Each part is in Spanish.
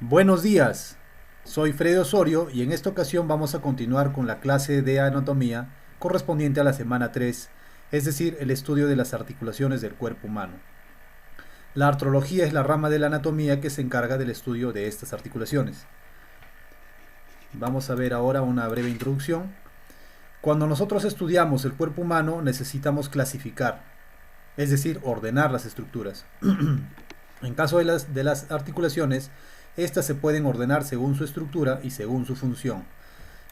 Buenos días, soy Freddy Osorio y en esta ocasión vamos a continuar con la clase de anatomía correspondiente a la semana 3, es decir, el estudio de las articulaciones del cuerpo humano. La artrología es la rama de la anatomía que se encarga del estudio de estas articulaciones. Vamos a ver ahora una breve introducción. Cuando nosotros estudiamos el cuerpo humano necesitamos clasificar, es decir, ordenar las estructuras. En caso de las articulaciones, estas se pueden ordenar según su estructura y según su función.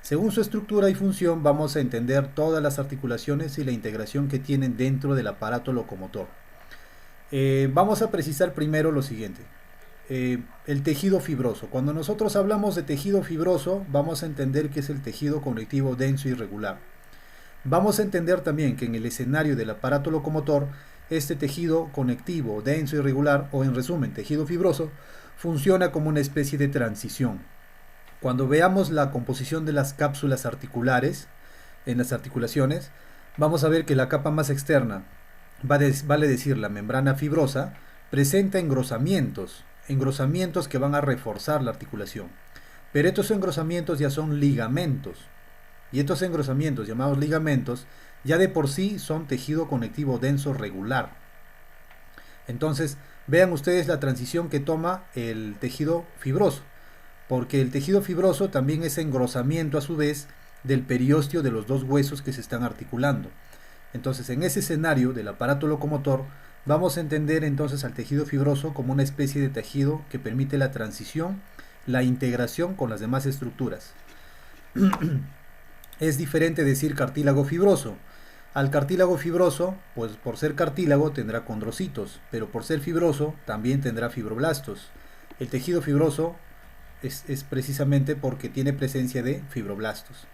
Según su estructura y función vamos a entender todas las articulaciones y la integración que tienen dentro del aparato locomotor. Vamos a precisar primero lo siguiente. El tejido fibroso. Cuando nosotros hablamos de tejido fibroso, vamos a entender que es el tejido conectivo denso y regular. Vamos a entender también que en el escenario del aparato locomotor, este tejido conectivo, denso y regular, o en resumen, tejido fibroso, funciona como una especie de transición. Cuando veamos la composición de las cápsulas articulares en las articulaciones, vamos a ver que la capa más externa, vale decir la membrana fibrosa, presenta engrosamientos que van a reforzar la articulación. Pero estos engrosamientos ya son ligamentos. Y estos engrosamientos, llamados ligamentos, ya de por sí son tejido conectivo denso regular. Entonces, vean ustedes la transición que toma el tejido fibroso, porque el tejido fibroso también es engrosamiento a su vez del periósteo de los dos huesos que se están articulando. Entonces, en ese escenario del aparato locomotor, vamos a entender entonces al tejido fibroso como una especie de tejido que permite la transición, la integración con las demás estructuras. Es diferente decir cartílago fibroso. Al cartílago fibroso, pues por ser cartílago tendrá condrocitos, pero por ser fibroso también tendrá fibroblastos. El tejido fibroso es precisamente porque tiene presencia de fibroblastos.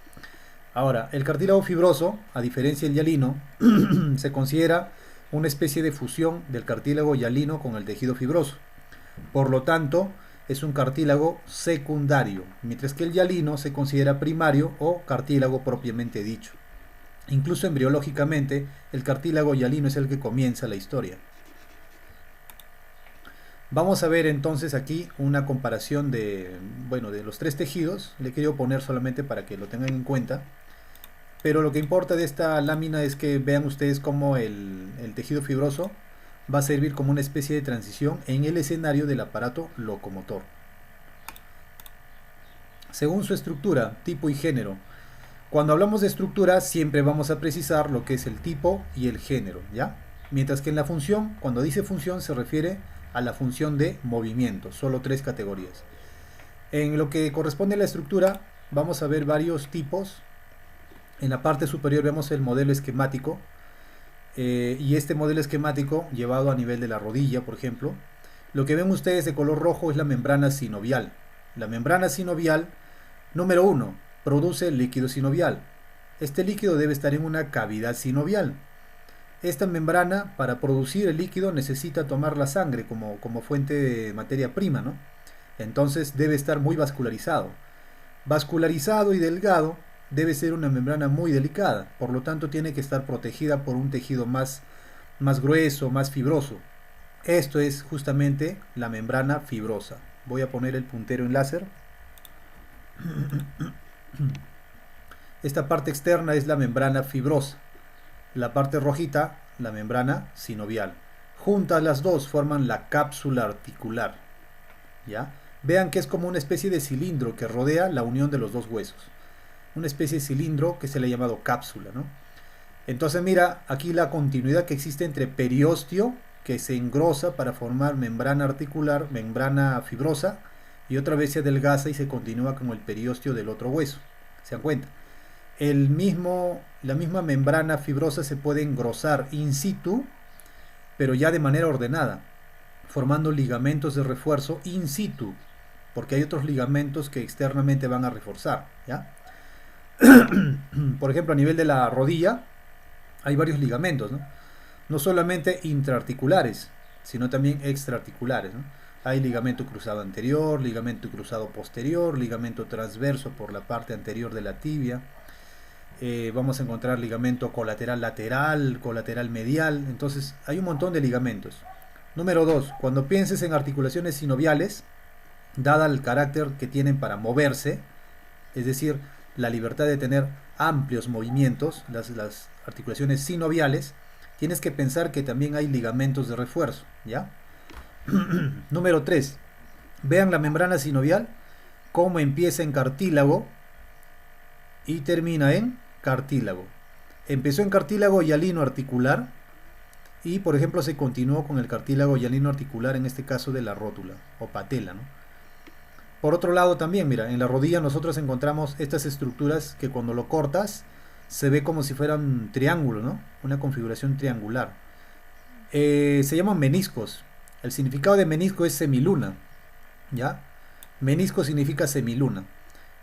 Ahora, el cartílago fibroso, a diferencia del hialino, se considera una especie de fusión del cartílago hialino con el tejido fibroso. Por lo tanto, es un cartílago secundario, mientras que el hialino se considera primario o cartílago propiamente dicho. Incluso embriológicamente, el cartílago hialino es el que comienza la historia. Vamos a ver entonces aquí una comparación de los tres tejidos. Le quiero poner solamente para que lo tengan en cuenta. Pero lo que importa de esta lámina es que vean ustedes cómo el tejido fibroso va a servir como una especie de transición en el escenario del aparato locomotor. Según su estructura, tipo y género. Cuando hablamos de estructura siempre vamos a precisar lo que es el tipo y el género, ¿ya? Mientras que en la función, cuando dice función se refiere a la función de movimiento, solo tres categorías. En lo que corresponde a la estructura vamos a ver varios tipos. En la parte superior vemos el modelo esquemático, y este modelo esquemático llevado a nivel de la rodilla, por ejemplo. Lo que ven ustedes de color rojo es la membrana sinovial. La membrana sinovial, número 1, produce líquido sinovial. Este líquido debe estar en una cavidad sinovial. Esta membrana, para producir el líquido, necesita tomar la sangre como fuente de materia prima, ¿no? Entonces debe estar muy vascularizado. Vascularizado y delgado, debe ser una membrana muy delicada, por lo tanto tiene que estar protegida por un tejido más grueso, más fibroso. Esto es justamente la membrana fibrosa. Voy a poner el puntero en láser. Esta parte externa es la membrana fibrosa. La parte rojita, la membrana sinovial. Juntas las dos forman la cápsula articular. ¿Ya? Vean que es como una especie de cilindro que rodea la unión de los dos huesos. Una especie de cilindro que se le ha llamado cápsula, ¿no? Entonces mira aquí la continuidad que existe entre periósteo, que se engrosa para formar membrana articular, membrana fibrosa, y otra vez se adelgaza y se continúa con el periósteo del otro hueso. ¿Se dan cuenta? La misma membrana fibrosa se puede engrosar in situ, pero ya de manera ordenada, formando ligamentos de refuerzo in situ, porque hay otros ligamentos que externamente van a reforzar, ¿ya? Por ejemplo, a nivel de la rodilla hay varios ligamentos, ¿no? No solamente intraarticulares, sino también extraarticulares, ¿no? Hay ligamento cruzado anterior, ligamento cruzado posterior, ligamento transverso por la parte anterior de la tibia. Vamos a encontrar ligamento colateral lateral, colateral medial. Entonces hay un montón de ligamentos. Número 2, cuando pienses en articulaciones sinoviales, dada el carácter que tienen para moverse, es decir, la libertad de tener amplios movimientos, las articulaciones sinoviales, tienes que pensar que también hay ligamentos de refuerzo, ¿ya? Número 3. Vean la membrana sinovial, cómo empieza en cartílago y termina en cartílago. Empezó en cartílago hialino articular y, por ejemplo, se continuó con el cartílago hialino articular, en este caso de la rótula o patela, ¿no? Por otro lado también, mira, en la rodilla nosotros encontramos estas estructuras que cuando lo cortas se ve como si fueran un triángulo, ¿no? Una configuración triangular. Se llaman meniscos. El significado de menisco es semiluna, ¿ya? Menisco significa semiluna,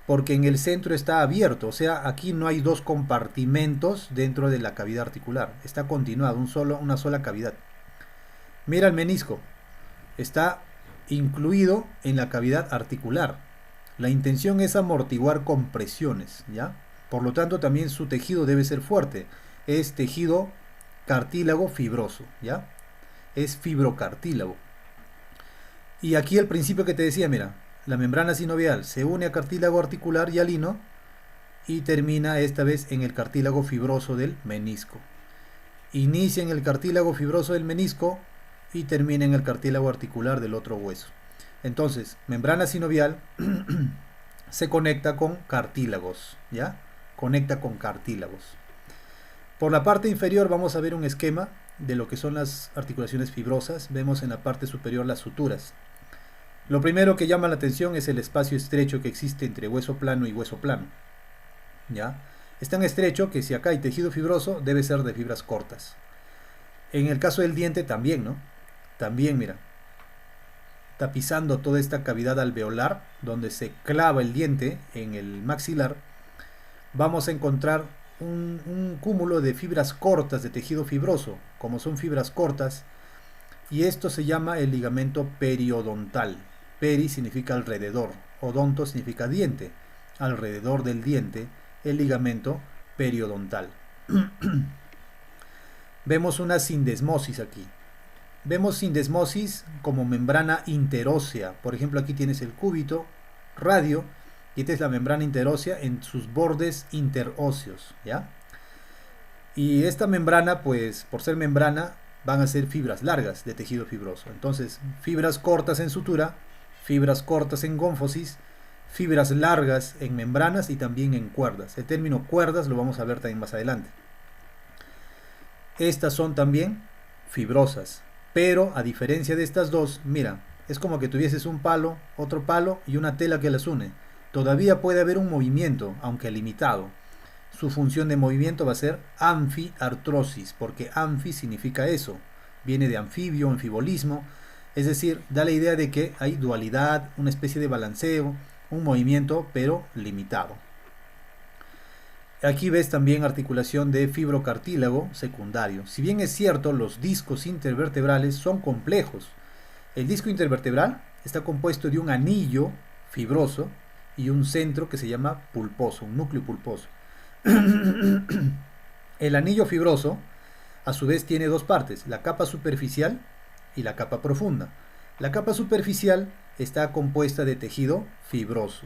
porque en el centro está abierto, o sea, aquí no hay dos compartimentos dentro de la cavidad articular, está continuado, una sola cavidad. Mira el menisco, está incluido en la cavidad articular. La intención es amortiguar compresiones, ¿ya? Por lo tanto, también su tejido debe ser fuerte. Es tejido cartílago fibroso, ¿ya? Es fibrocartílago. Y aquí el principio que te decía, mira, la membrana sinovial se une a cartílago articular hialino y termina esta vez en el cartílago fibroso del menisco. Inicia en el cartílago fibroso del menisco y termina en el cartílago articular del otro hueso. Entonces, membrana sinovial se conecta con cartílagos, ¿ya? Conecta con cartílagos. Por la parte inferior vamos a ver un esquema de lo que son las articulaciones fibrosas. Vemos en la parte superior las suturas. Lo primero que llama la atención es el espacio estrecho que existe entre hueso plano y hueso plano, ¿ya? Es tan estrecho que si acá hay tejido fibroso, debe ser de fibras cortas. En el caso del diente también, ¿no? También, mira, tapizando toda esta cavidad alveolar, donde se clava el diente en el maxilar, vamos a encontrar un cúmulo de fibras cortas de tejido fibroso. Como son fibras cortas, y esto se llama el ligamento periodontal. Peri significa alrededor, odonto significa diente. Alrededor del diente, el ligamento periodontal. Vemos una sindesmosis aquí. Vemos sindesmosis como membrana interósea. Por ejemplo, aquí tienes el cúbito radio y esta es la membrana interósea en sus bordes interóseos, ¿ya? Y esta membrana, pues, por ser membrana, van a ser fibras largas de tejido fibroso. Entonces, fibras cortas en sutura, fibras cortas en gónfosis, fibras largas en membranas y también en cuerdas. El término cuerdas lo vamos a ver también más adelante. Estas son también fibrosas, pero a diferencia de estas dos, mira, es como que tuvieses un palo, otro palo y una tela que las une. Todavía puede haber un movimiento, aunque limitado. Su función de movimiento va a ser anfiartrosis, porque anfi significa eso, viene de anfibio, anfibolismo, es decir, da la idea de que hay dualidad, una especie de balanceo, un movimiento, pero limitado. Aquí ves también articulación de fibrocartílago secundario. Si bien es cierto, los discos intervertebrales son complejos. El disco intervertebral está compuesto de un anillo fibroso y un centro que se llama pulposo, un núcleo pulposo. El anillo fibroso, a su vez, tiene dos partes, la capa superficial y la capa profunda. La capa superficial está compuesta de tejido fibroso,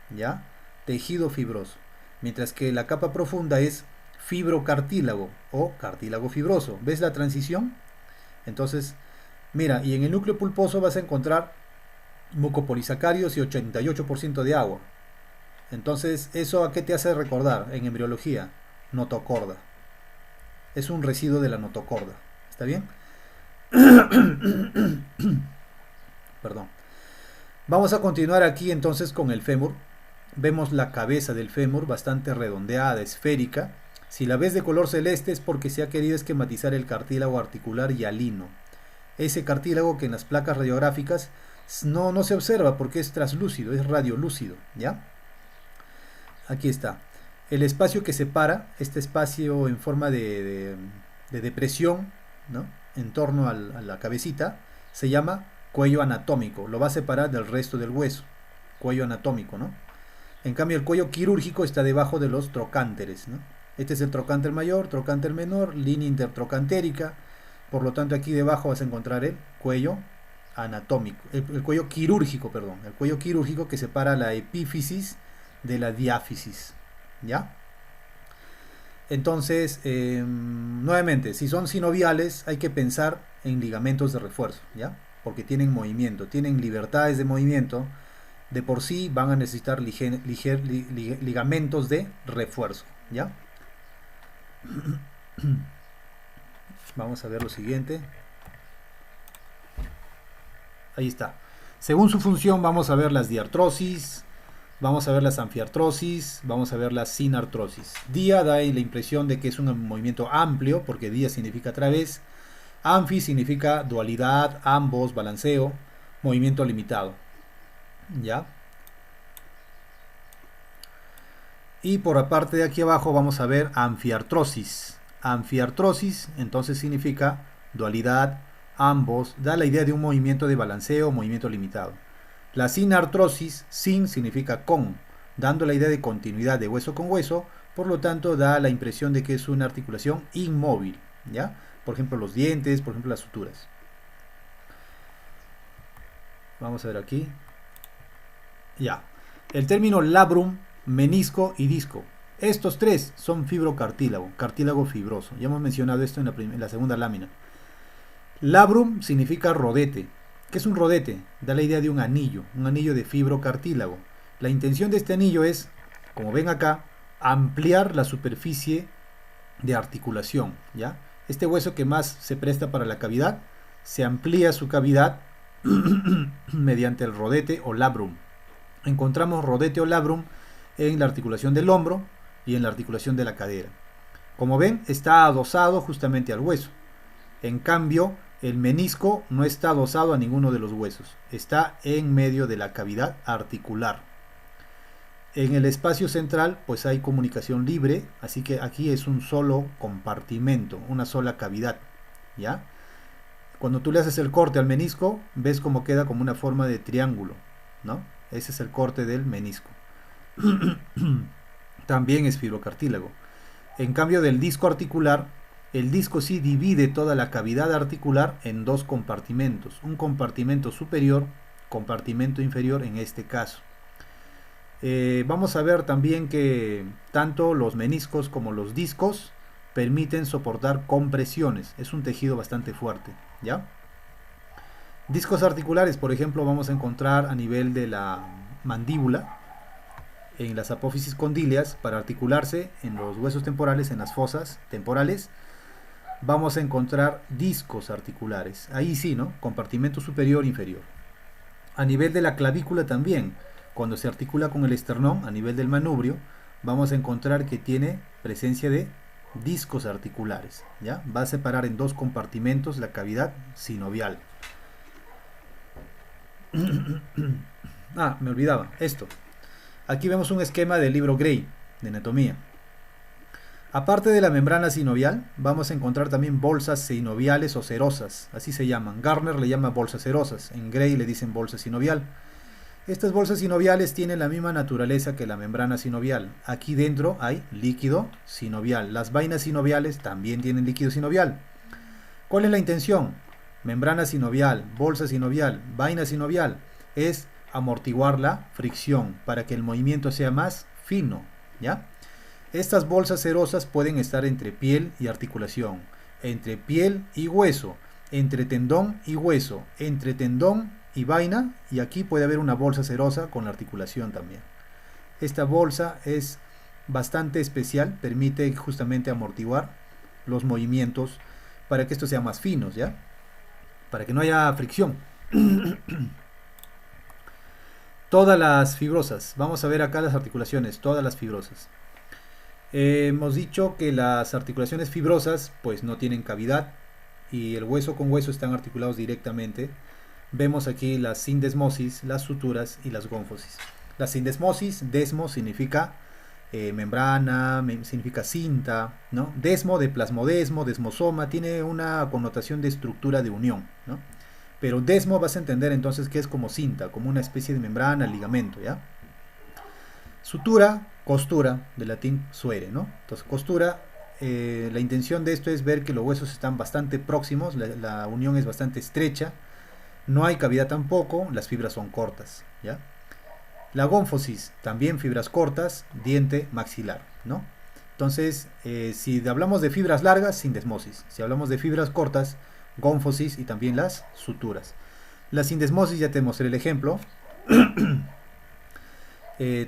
¿ya? Tejido fibroso. Mientras que la capa profunda es fibrocartílago o cartílago fibroso. ¿Ves la transición? Entonces, mira, y en el núcleo pulposo vas a encontrar mucopolisacáridos y 88% de agua. Entonces, ¿eso a qué te hace recordar en embriología? Notocorda. Es un residuo de la notocorda. ¿Está bien? Perdón. Vamos a continuar aquí entonces con el fémur. Vemos la cabeza del fémur bastante redondeada, esférica. Si la ves de color celeste es porque se ha querido esquematizar el cartílago articular hialino. Ese cartílago que en las placas radiográficas no se observa porque es translúcido, es radiolúcido, ¿ya? Aquí está. El espacio que separa, este espacio en forma de depresión, ¿no?, en torno a la cabecita, se llama cuello anatómico. Lo va a separar del resto del hueso. Cuello anatómico, ¿no? En cambio, el cuello quirúrgico está debajo de los trocánteres, ¿no? Este es el trocánter mayor, trocánter menor, línea intertrocantérica. Por lo tanto, aquí debajo vas a encontrar el cuello anatómico, el cuello quirúrgico, perdón, el cuello quirúrgico que separa la epífisis de la diáfisis, ¿ya? Entonces, nuevamente, si son sinoviales, hay que pensar en ligamentos de refuerzo, ¿ya? Porque tienen movimiento, tienen libertades de movimiento, de por sí van a necesitar ligamentos de refuerzo, ¿ya? Vamos a ver lo siguiente. Ahí está. Según su función vamos a ver las diartrosis, vamos a ver las anfiartrosis, vamos a ver la sinartrosis. Dia da la impresión de que es un movimiento amplio, porque dia significa a través. Anfi significa dualidad, ambos, balanceo, movimiento limitado. ¿Ya? Y por la parte de aquí abajo vamos a ver anfiartrosis. Anfiartrosis entonces significa dualidad, ambos, da la idea de un movimiento de balanceo, movimiento limitado. La sinartrosis, sin significa con, dando la idea de continuidad de hueso con hueso, por lo tanto da la impresión de que es una articulación inmóvil, ¿ya? Por ejemplo los dientes, por ejemplo las suturas. Vamos a ver aquí. Ya. El término labrum, menisco y disco. Estos tres son fibrocartílago, cartílago fibroso. Ya hemos mencionado esto en la segunda lámina. Labrum significa rodete. ¿Qué es un rodete? Da la idea de un anillo de fibrocartílago. La intención de este anillo es, como ven acá, ampliar la superficie de articulación, ¿ya? Este hueso que más se presta para la cavidad, se amplía su cavidad mediante el rodete o labrum. Encontramos rodete o labrum en la articulación del hombro y en la articulación de la cadera. Como ven, está adosado justamente al hueso. En cambio, el menisco no está adosado a ninguno de los huesos. Está en medio de la cavidad articular. En el espacio central, pues hay comunicación libre, así que aquí es un solo compartimento, una sola cavidad, ¿ya? Cuando tú le haces el corte al menisco, ves cómo queda como una forma de triángulo, ¿no? Ese es el corte del menisco. También es fibrocartílago. En cambio del disco articular, el disco sí divide toda la cavidad articular en dos compartimentos. Un compartimento superior, compartimento inferior en este caso. Vamos a ver también que tanto los meniscos como los discos permiten soportar compresiones. Es un tejido bastante fuerte, ¿ya? Discos articulares, por ejemplo, vamos a encontrar a nivel de la mandíbula, en las apófisis condíleas, para articularse en los huesos temporales, en las fosas temporales. Vamos a encontrar discos articulares. Ahí sí, ¿no? Compartimento superior e inferior. A nivel de la clavícula también, cuando se articula con el esternón, a nivel del manubrio, vamos a encontrar que tiene presencia de discos articulares, ¿ya? Va a separar en dos compartimentos la cavidad sinovial. Me olvidaba esto. Aquí vemos un esquema del libro Gray de anatomía. Aparte de la membrana sinovial, vamos a encontrar también bolsas sinoviales o serosas, así se llaman. Garner le llama bolsas serosas, en Gray le dicen bolsa sinovial. Estas bolsas sinoviales tienen la misma naturaleza que la membrana sinovial. Aquí dentro hay líquido sinovial. Las vainas sinoviales también tienen líquido sinovial. ¿Cuál es la intención? Membrana sinovial, bolsa sinovial, vaina sinovial. Es amortiguar la fricción para que el movimiento sea más fino, ¿ya? Estas bolsas serosas pueden estar entre piel y articulación, entre piel y hueso, entre tendón y hueso, entre tendón y vaina, y aquí puede haber una bolsa serosa con la articulación también. Esta bolsa es bastante especial, permite justamente amortiguar los movimientos para que estos sean más finos, ¿ya? Para que no haya fricción. Todas las fibrosas, vamos a ver acá las articulaciones, todas las fibrosas. Hemos dicho que las articulaciones fibrosas pues no tienen cavidad y el hueso con hueso están articulados directamente. Vemos aquí la sindesmosis, las suturas y las gónfosis. La sindesmosis, desmo significa membrana, significa cinta, ¿no? Desmo de plasmodesmo, desmosoma, tiene una connotación de estructura de unión, ¿no? Pero desmo vas a entender entonces que es como cinta, como una especie de membrana, ligamento, ¿ya? Sutura, costura, del latín suere, ¿no? Entonces costura, la intención de esto es ver que los huesos están bastante próximos, la unión es bastante estrecha, No hay cavidad tampoco, las fibras son cortas, ¿ya? La gónfosis, también fibras cortas, diente maxilar, ¿no? Entonces, si hablamos de fibras largas, sindesmosis. Si hablamos de fibras cortas, gónfosis y también las suturas. La sindesmosis, ya te mostré el ejemplo.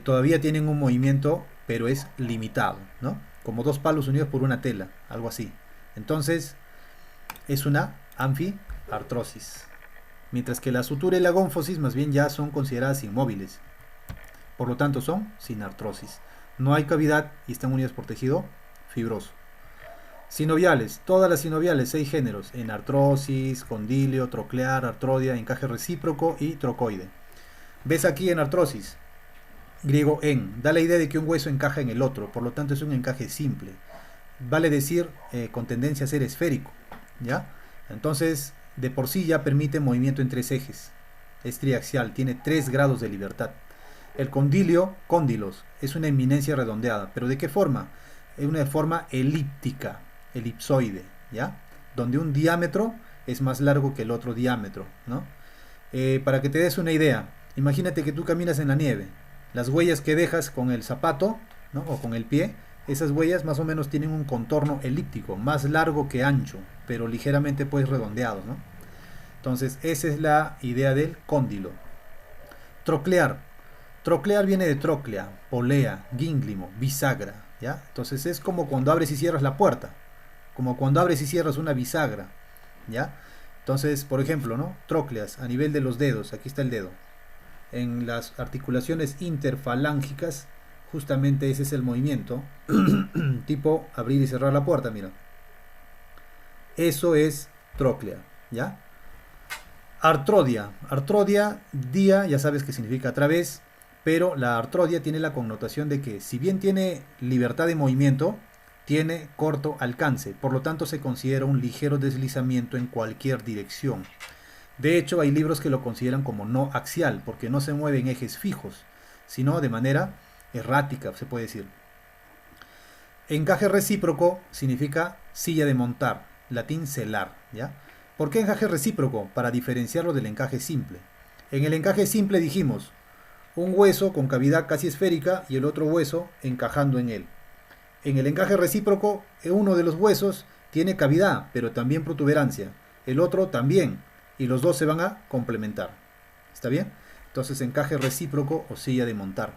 Todavía tienen un movimiento, pero es limitado, ¿no? Como dos palos unidos por una tela, algo así. Entonces, es una anfiartrosis. Mientras que la sutura y la gónfosis más bien ya son consideradas inmóviles. Por lo tanto, son sin artrosis. No hay cavidad y están unidos por tejido fibroso. Sinoviales, todas las sinoviales, 6 géneros: enartrosis, condilio, troclear, artrodia, encaje recíproco y trocoide. ¿Ves aquí enartrosis? Griego en, da la idea de que un hueso encaja en el otro, por lo tanto es un encaje simple. Vale decir con tendencia a ser esférico, ¿ya? Entonces, de por sí ya permite movimiento en 3 ejes. Es triaxial, tiene 3 grados de libertad. El condilio, cóndilos, es una eminencia redondeada, pero ¿de qué forma? Es una forma elíptica, elipsoide, ¿ya? Donde un diámetro es más largo que el otro diámetro, ¿no? Para que te des una idea, imagínate que tú caminas en la nieve. Las huellas que dejas con el zapato, ¿no? O con el pie, esas huellas más o menos tienen un contorno elíptico, más largo que ancho, pero ligeramente pues redondeado, ¿no? Entonces esa es la idea del cóndilo. Troclear. Troclear viene de tróclea, polea, gínglimo, bisagra, ¿ya? Entonces es como cuando abres y cierras la puerta, como cuando abres y cierras una bisagra, ¿ya? Entonces, por ejemplo, ¿no? Trócleas a nivel de los dedos, aquí está el dedo. En las articulaciones interfalángicas, justamente ese es el movimiento, tipo abrir y cerrar la puerta, mira. Eso es tróclea, ¿ya? Artrodia. Artrodia, dia, ya sabes que significa a través, pero la artrodia tiene la connotación de que si bien tiene libertad de movimiento, tiene corto alcance, por lo tanto se considera un ligero deslizamiento en cualquier dirección. De hecho, hay libros que lo consideran como no axial, porque no se mueve en ejes fijos, sino de manera errática, se puede decir. Encaje recíproco significa silla de montar, latín celar, ¿ya? ¿Por qué encaje recíproco? Para diferenciarlo del encaje simple. En el encaje simple dijimos un hueso con cavidad casi esférica y el otro hueso encajando en él. En el encaje recíproco, uno de los huesos tiene cavidad, pero también protuberancia. El otro también, y los dos se van a complementar. ¿Está bien? Entonces, encaje recíproco o silla de montar.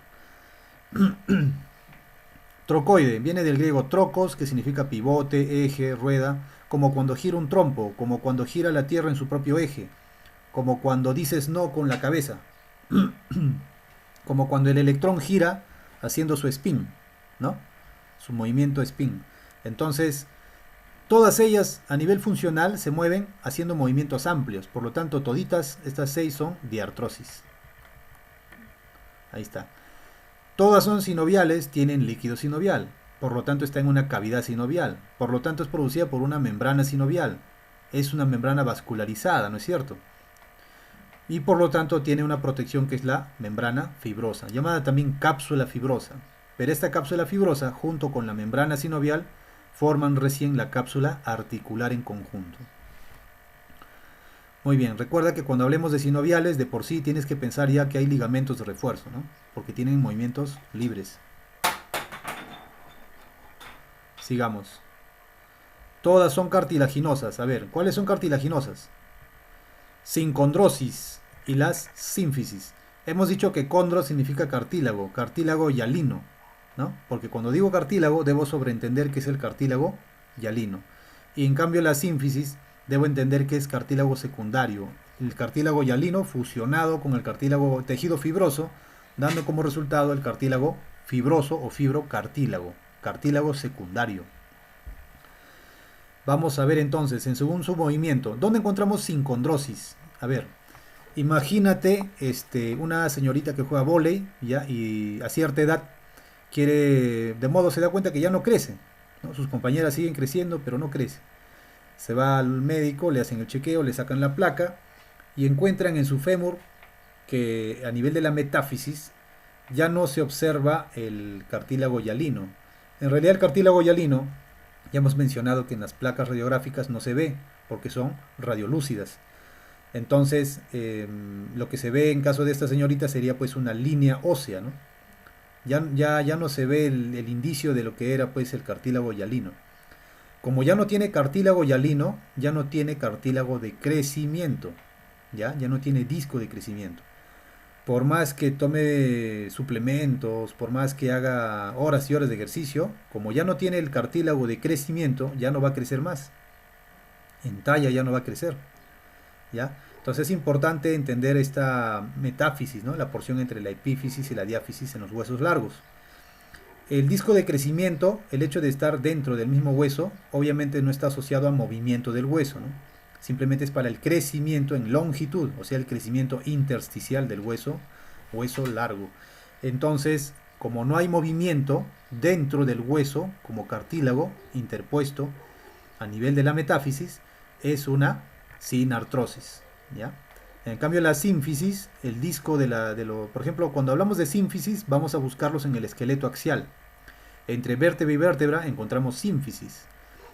Trocoide, viene del griego trocos, que significa pivote, eje, rueda, como cuando gira un trompo, como cuando gira la Tierra en su propio eje, como cuando dices no con la cabeza, como cuando el electrón gira haciendo su spin, ¿no? Su movimiento spin. Entonces, todas ellas a nivel funcional se mueven haciendo movimientos amplios, por lo tanto toditas estas 6 son diartrosis. Ahí está. Todas son sinoviales, tienen líquido sinovial, por lo tanto está en una cavidad sinovial, por lo tanto es producida por una membrana sinovial. Es una membrana vascularizada, ¿no es cierto? Y por lo tanto tiene una protección que es la membrana fibrosa, llamada también cápsula fibrosa. Pero esta cápsula fibrosa, junto con la membrana sinovial, forman recién la cápsula articular en conjunto. Muy bien, recuerda que cuando hablemos de sinoviales, de por sí tienes que pensar ya que hay ligamentos de refuerzo, ¿no? Porque tienen movimientos libres. Sigamos. Todas son cartilaginosas. A ver, ¿cuáles son cartilaginosas? Sincondrosis y las sínfisis. Hemos dicho que condro significa cartílago, cartílago hialino, ¿no? Porque cuando digo cartílago debo sobreentender que es el cartílago hialino. Y en cambio la sínfisis debo entender que es cartílago secundario, el cartílago hialino fusionado con el cartílago tejido fibroso, dando como resultado el cartílago fibroso o fibrocartílago, cartílago secundario. Vamos a ver entonces, según su movimiento, ¿dónde encontramos sincondrosis? A ver, imagínate una señorita que juega vóley, ¿ya? Y a cierta edad de modo se da cuenta que ya no crece, ¿no? Sus compañeras siguen creciendo, pero no crece. Se va al médico, le hacen el chequeo, le sacan la placa y encuentran en su fémur que a nivel de la metáfisis ya no se observa el cartílago hialino. En realidad el cartílago hialino, ya hemos mencionado que en las placas radiográficas no se ve porque son radiolúcidas. Entonces, lo que se ve en caso de esta señorita sería pues una línea ósea, ¿no? Ya no se ve el indicio de lo que era pues el cartílago hialino. Como ya no tiene cartílago hialino, ya no tiene cartílago de crecimiento, ya no tiene disco de crecimiento. Por más que tome suplementos, por más que haga horas y horas de ejercicio, como ya no tiene el cartílago de crecimiento, ya no va a crecer más. En talla ya no va a crecer, ¿ya? Entonces es importante entender esta metáfisis, ¿no? La porción entre la epífisis y la diáfisis en los huesos largos. El disco de crecimiento, el hecho de estar dentro del mismo hueso, obviamente no está asociado al movimiento del hueso, ¿no? Simplemente es para el crecimiento en longitud, o sea, el crecimiento intersticial del hueso, hueso largo. Entonces, como no hay movimiento dentro del hueso, como cartílago interpuesto a nivel de la metáfisis, es una sinartrosis, ¿ya? En cambio, la sínfisis, el disco por ejemplo, cuando hablamos de sínfisis, vamos a buscarlos en el esqueleto axial. Entre vértebra y vértebra encontramos sínfisis.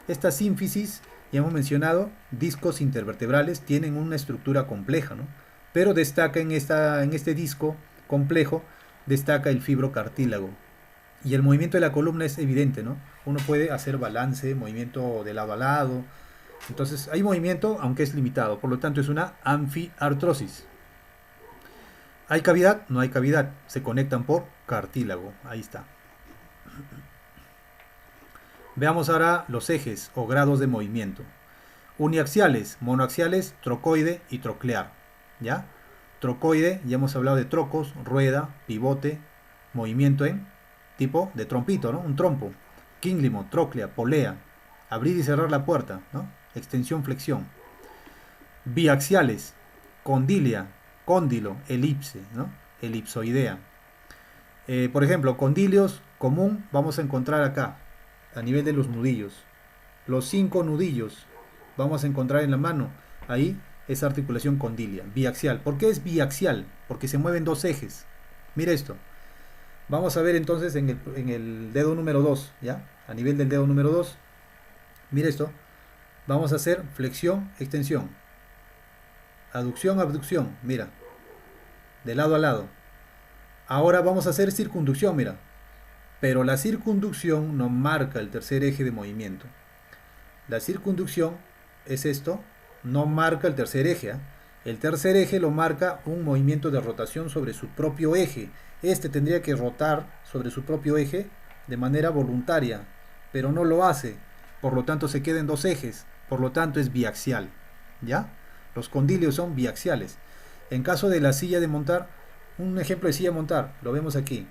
Esta sínfisis, ya hemos mencionado, discos intervertebrales tienen una estructura compleja, ¿no? Pero destaca en este disco complejo, destaca el fibrocartílago. Y el movimiento de la columna es evidente, ¿no? Uno puede hacer balance, movimiento de lado a lado. Entonces hay movimiento, aunque es limitado. Por lo tanto es una anfiartrosis. ¿Hay cavidad? No hay cavidad. Se conectan por cartílago. Ahí está. Veamos ahora los ejes o grados de movimiento. Uniaxiales, monoaxiales, trocoide y troclear. ¿Ya? Trocoide, ya hemos hablado de trocos, rueda, pivote, movimiento en tipo de trompito, ¿no? Un trompo. Quínglimo, tróclea, polea. Abrir y cerrar la puerta, ¿no? Extensión, flexión. Biaxiales, condilia, cóndilo, elipse, ¿no? Elipsoidea. Por ejemplo, condilios común vamos a encontrar acá, a nivel de los nudillos. Los 5 nudillos vamos a encontrar en la mano. Ahí es articulación condilia, biaxial. ¿Por qué es biaxial? Porque se mueven dos ejes. Mira esto. Vamos a ver entonces en el dedo número 2, ¿ya? A nivel del dedo número 2. Mira esto. Vamos a hacer flexión, extensión. Aducción, abducción. Mira. De lado a lado. Ahora vamos a hacer circunducción, mira. Pero la circunducción no marca el tercer eje de movimiento. La circunducción es esto, no marca el tercer eje. ¿Eh? El tercer eje lo marca un movimiento de rotación sobre su propio eje. Este tendría que rotar sobre su propio eje de manera voluntaria, pero no lo hace. Por lo tanto se queda en dos ejes. Por lo tanto es biaxial. ¿Ya? Los condilios son biaxiales. En caso de la silla de montar, un ejemplo de silla de montar, lo vemos aquí.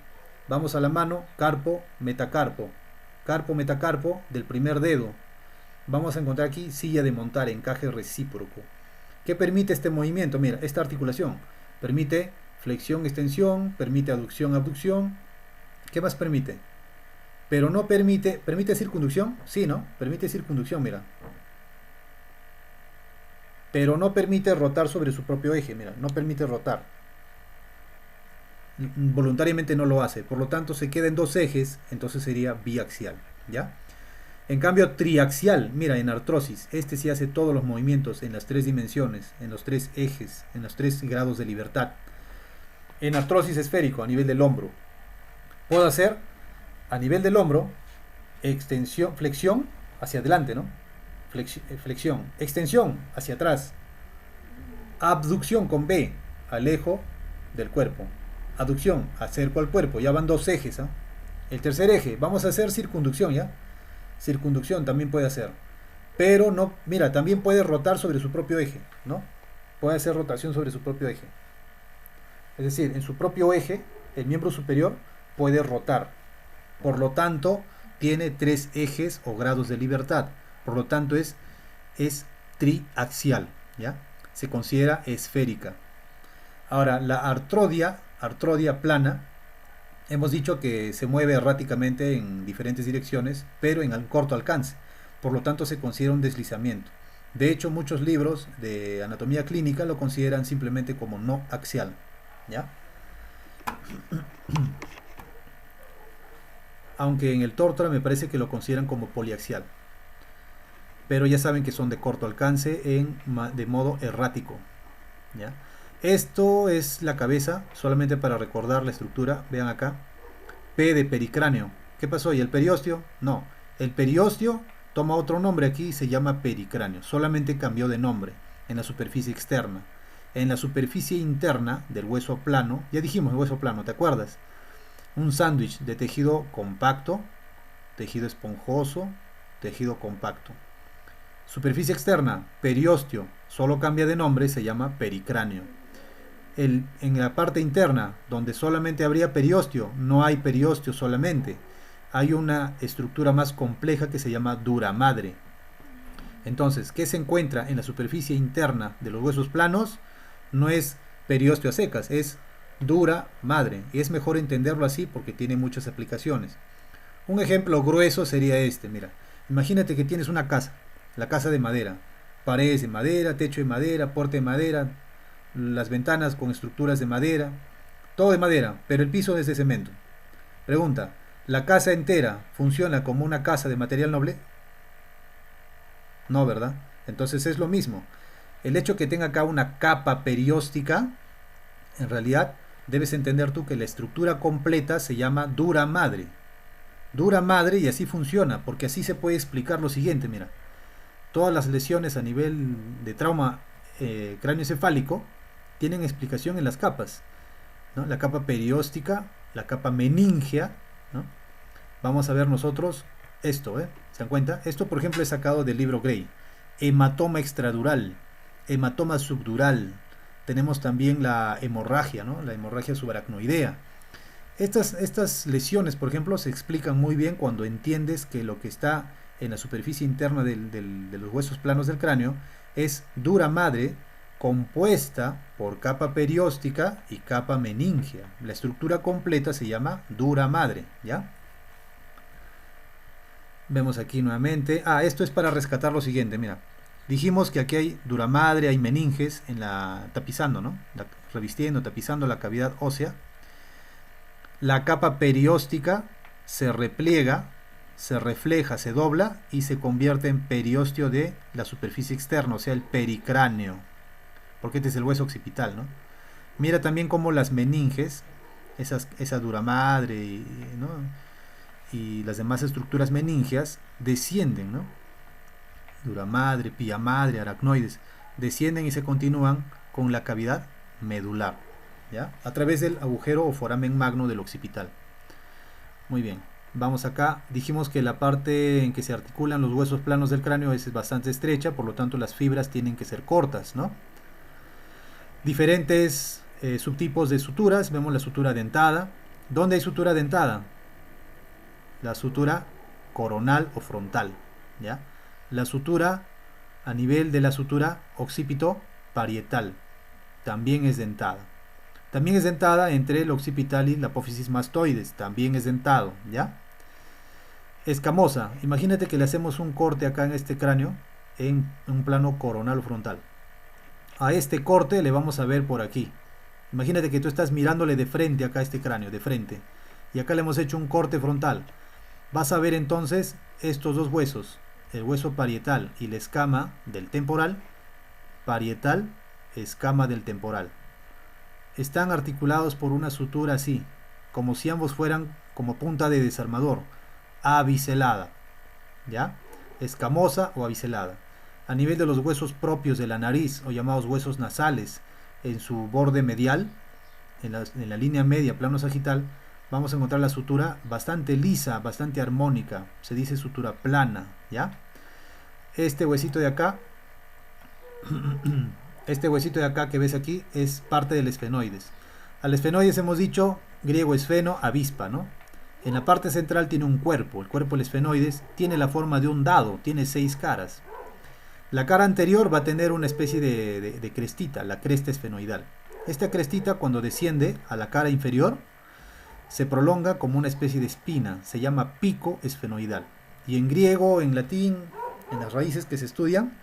Vamos a la mano, carpo, metacarpo. Carpo, metacarpo del primer dedo. Vamos a encontrar aquí silla de montar, encaje recíproco. ¿Qué permite este movimiento? Mira, esta articulación permite flexión, extensión, permite aducción, abducción. ¿Qué más permite? Pero no permite, ¿permite circunducción? Sí, ¿no? Permite circunducción, mira. Pero no permite rotar sobre su propio eje, mira, no permite rotar. Voluntariamente no lo hace, por lo tanto se queda en dos ejes, entonces sería biaxial, ¿ya? En cambio triaxial, mira, en artrosis, este sí hace todos los movimientos en las tres dimensiones, en los tres ejes, en los tres grados de libertad. En artrosis esférico, a nivel del hombro, puedo hacer a nivel del hombro extensión, flexión hacia adelante, ¿no? Flexión, extensión hacia atrás, abducción con B, alejo del cuerpo, aducción, acerco al cuerpo, ya van dos ejes. ¿Eh? El tercer eje, vamos a hacer circunducción, ¿ya? Circunducción también puede hacer, pero no, mira, también puede rotar sobre su propio eje, ¿no? Puede hacer rotación sobre su propio eje. Es decir, en su propio eje, el miembro superior puede rotar. Por lo tanto, tiene tres ejes o grados de libertad. Por lo tanto, es triaxial, ¿ya? Se considera esférica. Ahora, la artrodia plana, hemos dicho que se mueve erráticamente en diferentes direcciones, pero en corto alcance. Por lo tanto, se considera un deslizamiento. De hecho, muchos libros de anatomía clínica lo consideran simplemente como no axial, ¿ya? Aunque en el Tortora me parece que lo consideran como poliaxial. Pero ya saben que son de corto alcance de modo errático. ¿ya? Esto es la cabeza, solamente para recordar la estructura. Vean acá, P de pericráneo. ¿Qué pasó? ¿Y el periósteo? No, el periósteo toma otro nombre aquí y se llama pericráneo, solamente cambió de nombre en la superficie externa. En la superficie interna del hueso plano, ya dijimos el hueso plano, ¿te acuerdas? Un sándwich de tejido compacto, tejido esponjoso, tejido compacto. Superficie externa, periósteo, solo cambia de nombre, se llama pericráneo. En la parte interna, donde solamente habría periósteo, no hay periósteo solamente. Hay una estructura más compleja que se llama dura madre. Entonces, ¿qué se encuentra en la superficie interna de los huesos planos? No es periósteo a secas, es dura madre. Y es mejor entenderlo así porque tiene muchas aplicaciones. Un ejemplo grueso sería este, mira. Imagínate que tienes una casa, la casa de madera. Paredes de madera, techo de madera, puerta de madera, las ventanas con estructuras de madera, todo de madera, pero el piso es de cemento. Pregunta, ¿la casa entera funciona como una casa de material noble? No, ¿verdad? Entonces es lo mismo. El hecho que tenga acá una capa perióstica, en realidad debes entender tú que la estructura completa se llama dura madre. Dura madre, y así funciona, porque así se puede explicar lo siguiente, mira. Todas las lesiones a nivel de trauma cráneoencefálico tienen explicación en las capas, ¿no? La capa perióstica, la capa meningea, ¿no? Vamos a ver nosotros esto, ¿se dan cuenta? Esto, por ejemplo, es sacado del libro Gray. Hematoma extradural, hematoma subdural. Tenemos también la hemorragia, ¿no? La hemorragia subaracnoidea. Estas lesiones, por ejemplo, se explican muy bien cuando entiendes que lo que está en la superficie interna de los huesos planos del cráneo es dura madre compuesta por capa perióstica y capa meningea. La estructura completa se llama dura madre, ¿ya? Vemos aquí nuevamente. Esto es para rescatar lo siguiente, mira. Dijimos que aquí hay dura madre, hay meninges en la tapizando, ¿no? Revistiendo, tapizando la cavidad ósea. La capa perióstica se repliega, se refleja, se dobla y se convierte en periósteo de la superficie externa, o sea, el pericráneo, porque este es el hueso occipital, ¿no? Mira también cómo las meninges, esa dura madre, ¿no? Y las demás estructuras meningeas descienden, ¿no? Dura madre, pía madre, aracnoides, descienden y se continúan con la cavidad medular, ¿ya? A través del agujero o foramen magno del occipital. Muy bien, vamos acá. Dijimos que la parte en que se articulan los huesos planos del cráneo es bastante estrecha, por lo tanto las fibras tienen que ser cortas, ¿no? Diferentes subtipos de suturas. Vemos la sutura dentada. ¿Dónde hay sutura dentada? La sutura coronal o frontal, ¿ya? La sutura a nivel de la sutura occipito parietal también es dentada. También es dentada entre el occipital y la apófisis mastoides, también es dentado, ¿ya? Escamosa, imagínate que le hacemos un corte acá en este cráneo en un plano coronal o frontal. A este corte le vamos a ver por aquí. Imagínate que tú estás mirándole de frente acá a este cráneo, de frente, y acá le hemos hecho un corte frontal. Vas a ver entonces estos dos huesos, el hueso parietal y la escama del temporal. Parietal, escama del temporal. Están articulados por una sutura así, como si ambos fueran como punta de desarmador, abiselada, ¿ya? Escamosa o abiselada. A nivel de los huesos propios de la nariz, o llamados huesos nasales, en su borde medial, en la línea media, plano sagital, vamos a encontrar la sutura bastante lisa, bastante armónica, se dice sutura plana, ¿ya? Este huesito de acá, este huesito de acá que ves aquí es parte del esfenoides. Al esfenoides hemos dicho, griego esfeno, avispa, ¿no? En la parte central tiene un cuerpo, el cuerpo del esfenoides tiene la forma de un dado, tiene 6 caras. La cara anterior va a tener una especie de crestita, la cresta esfenoidal. Esta crestita, cuando desciende a la cara inferior, se prolonga como una especie de espina, se llama pico esfenoidal. Y en griego, en latín, en las raíces que se estudian,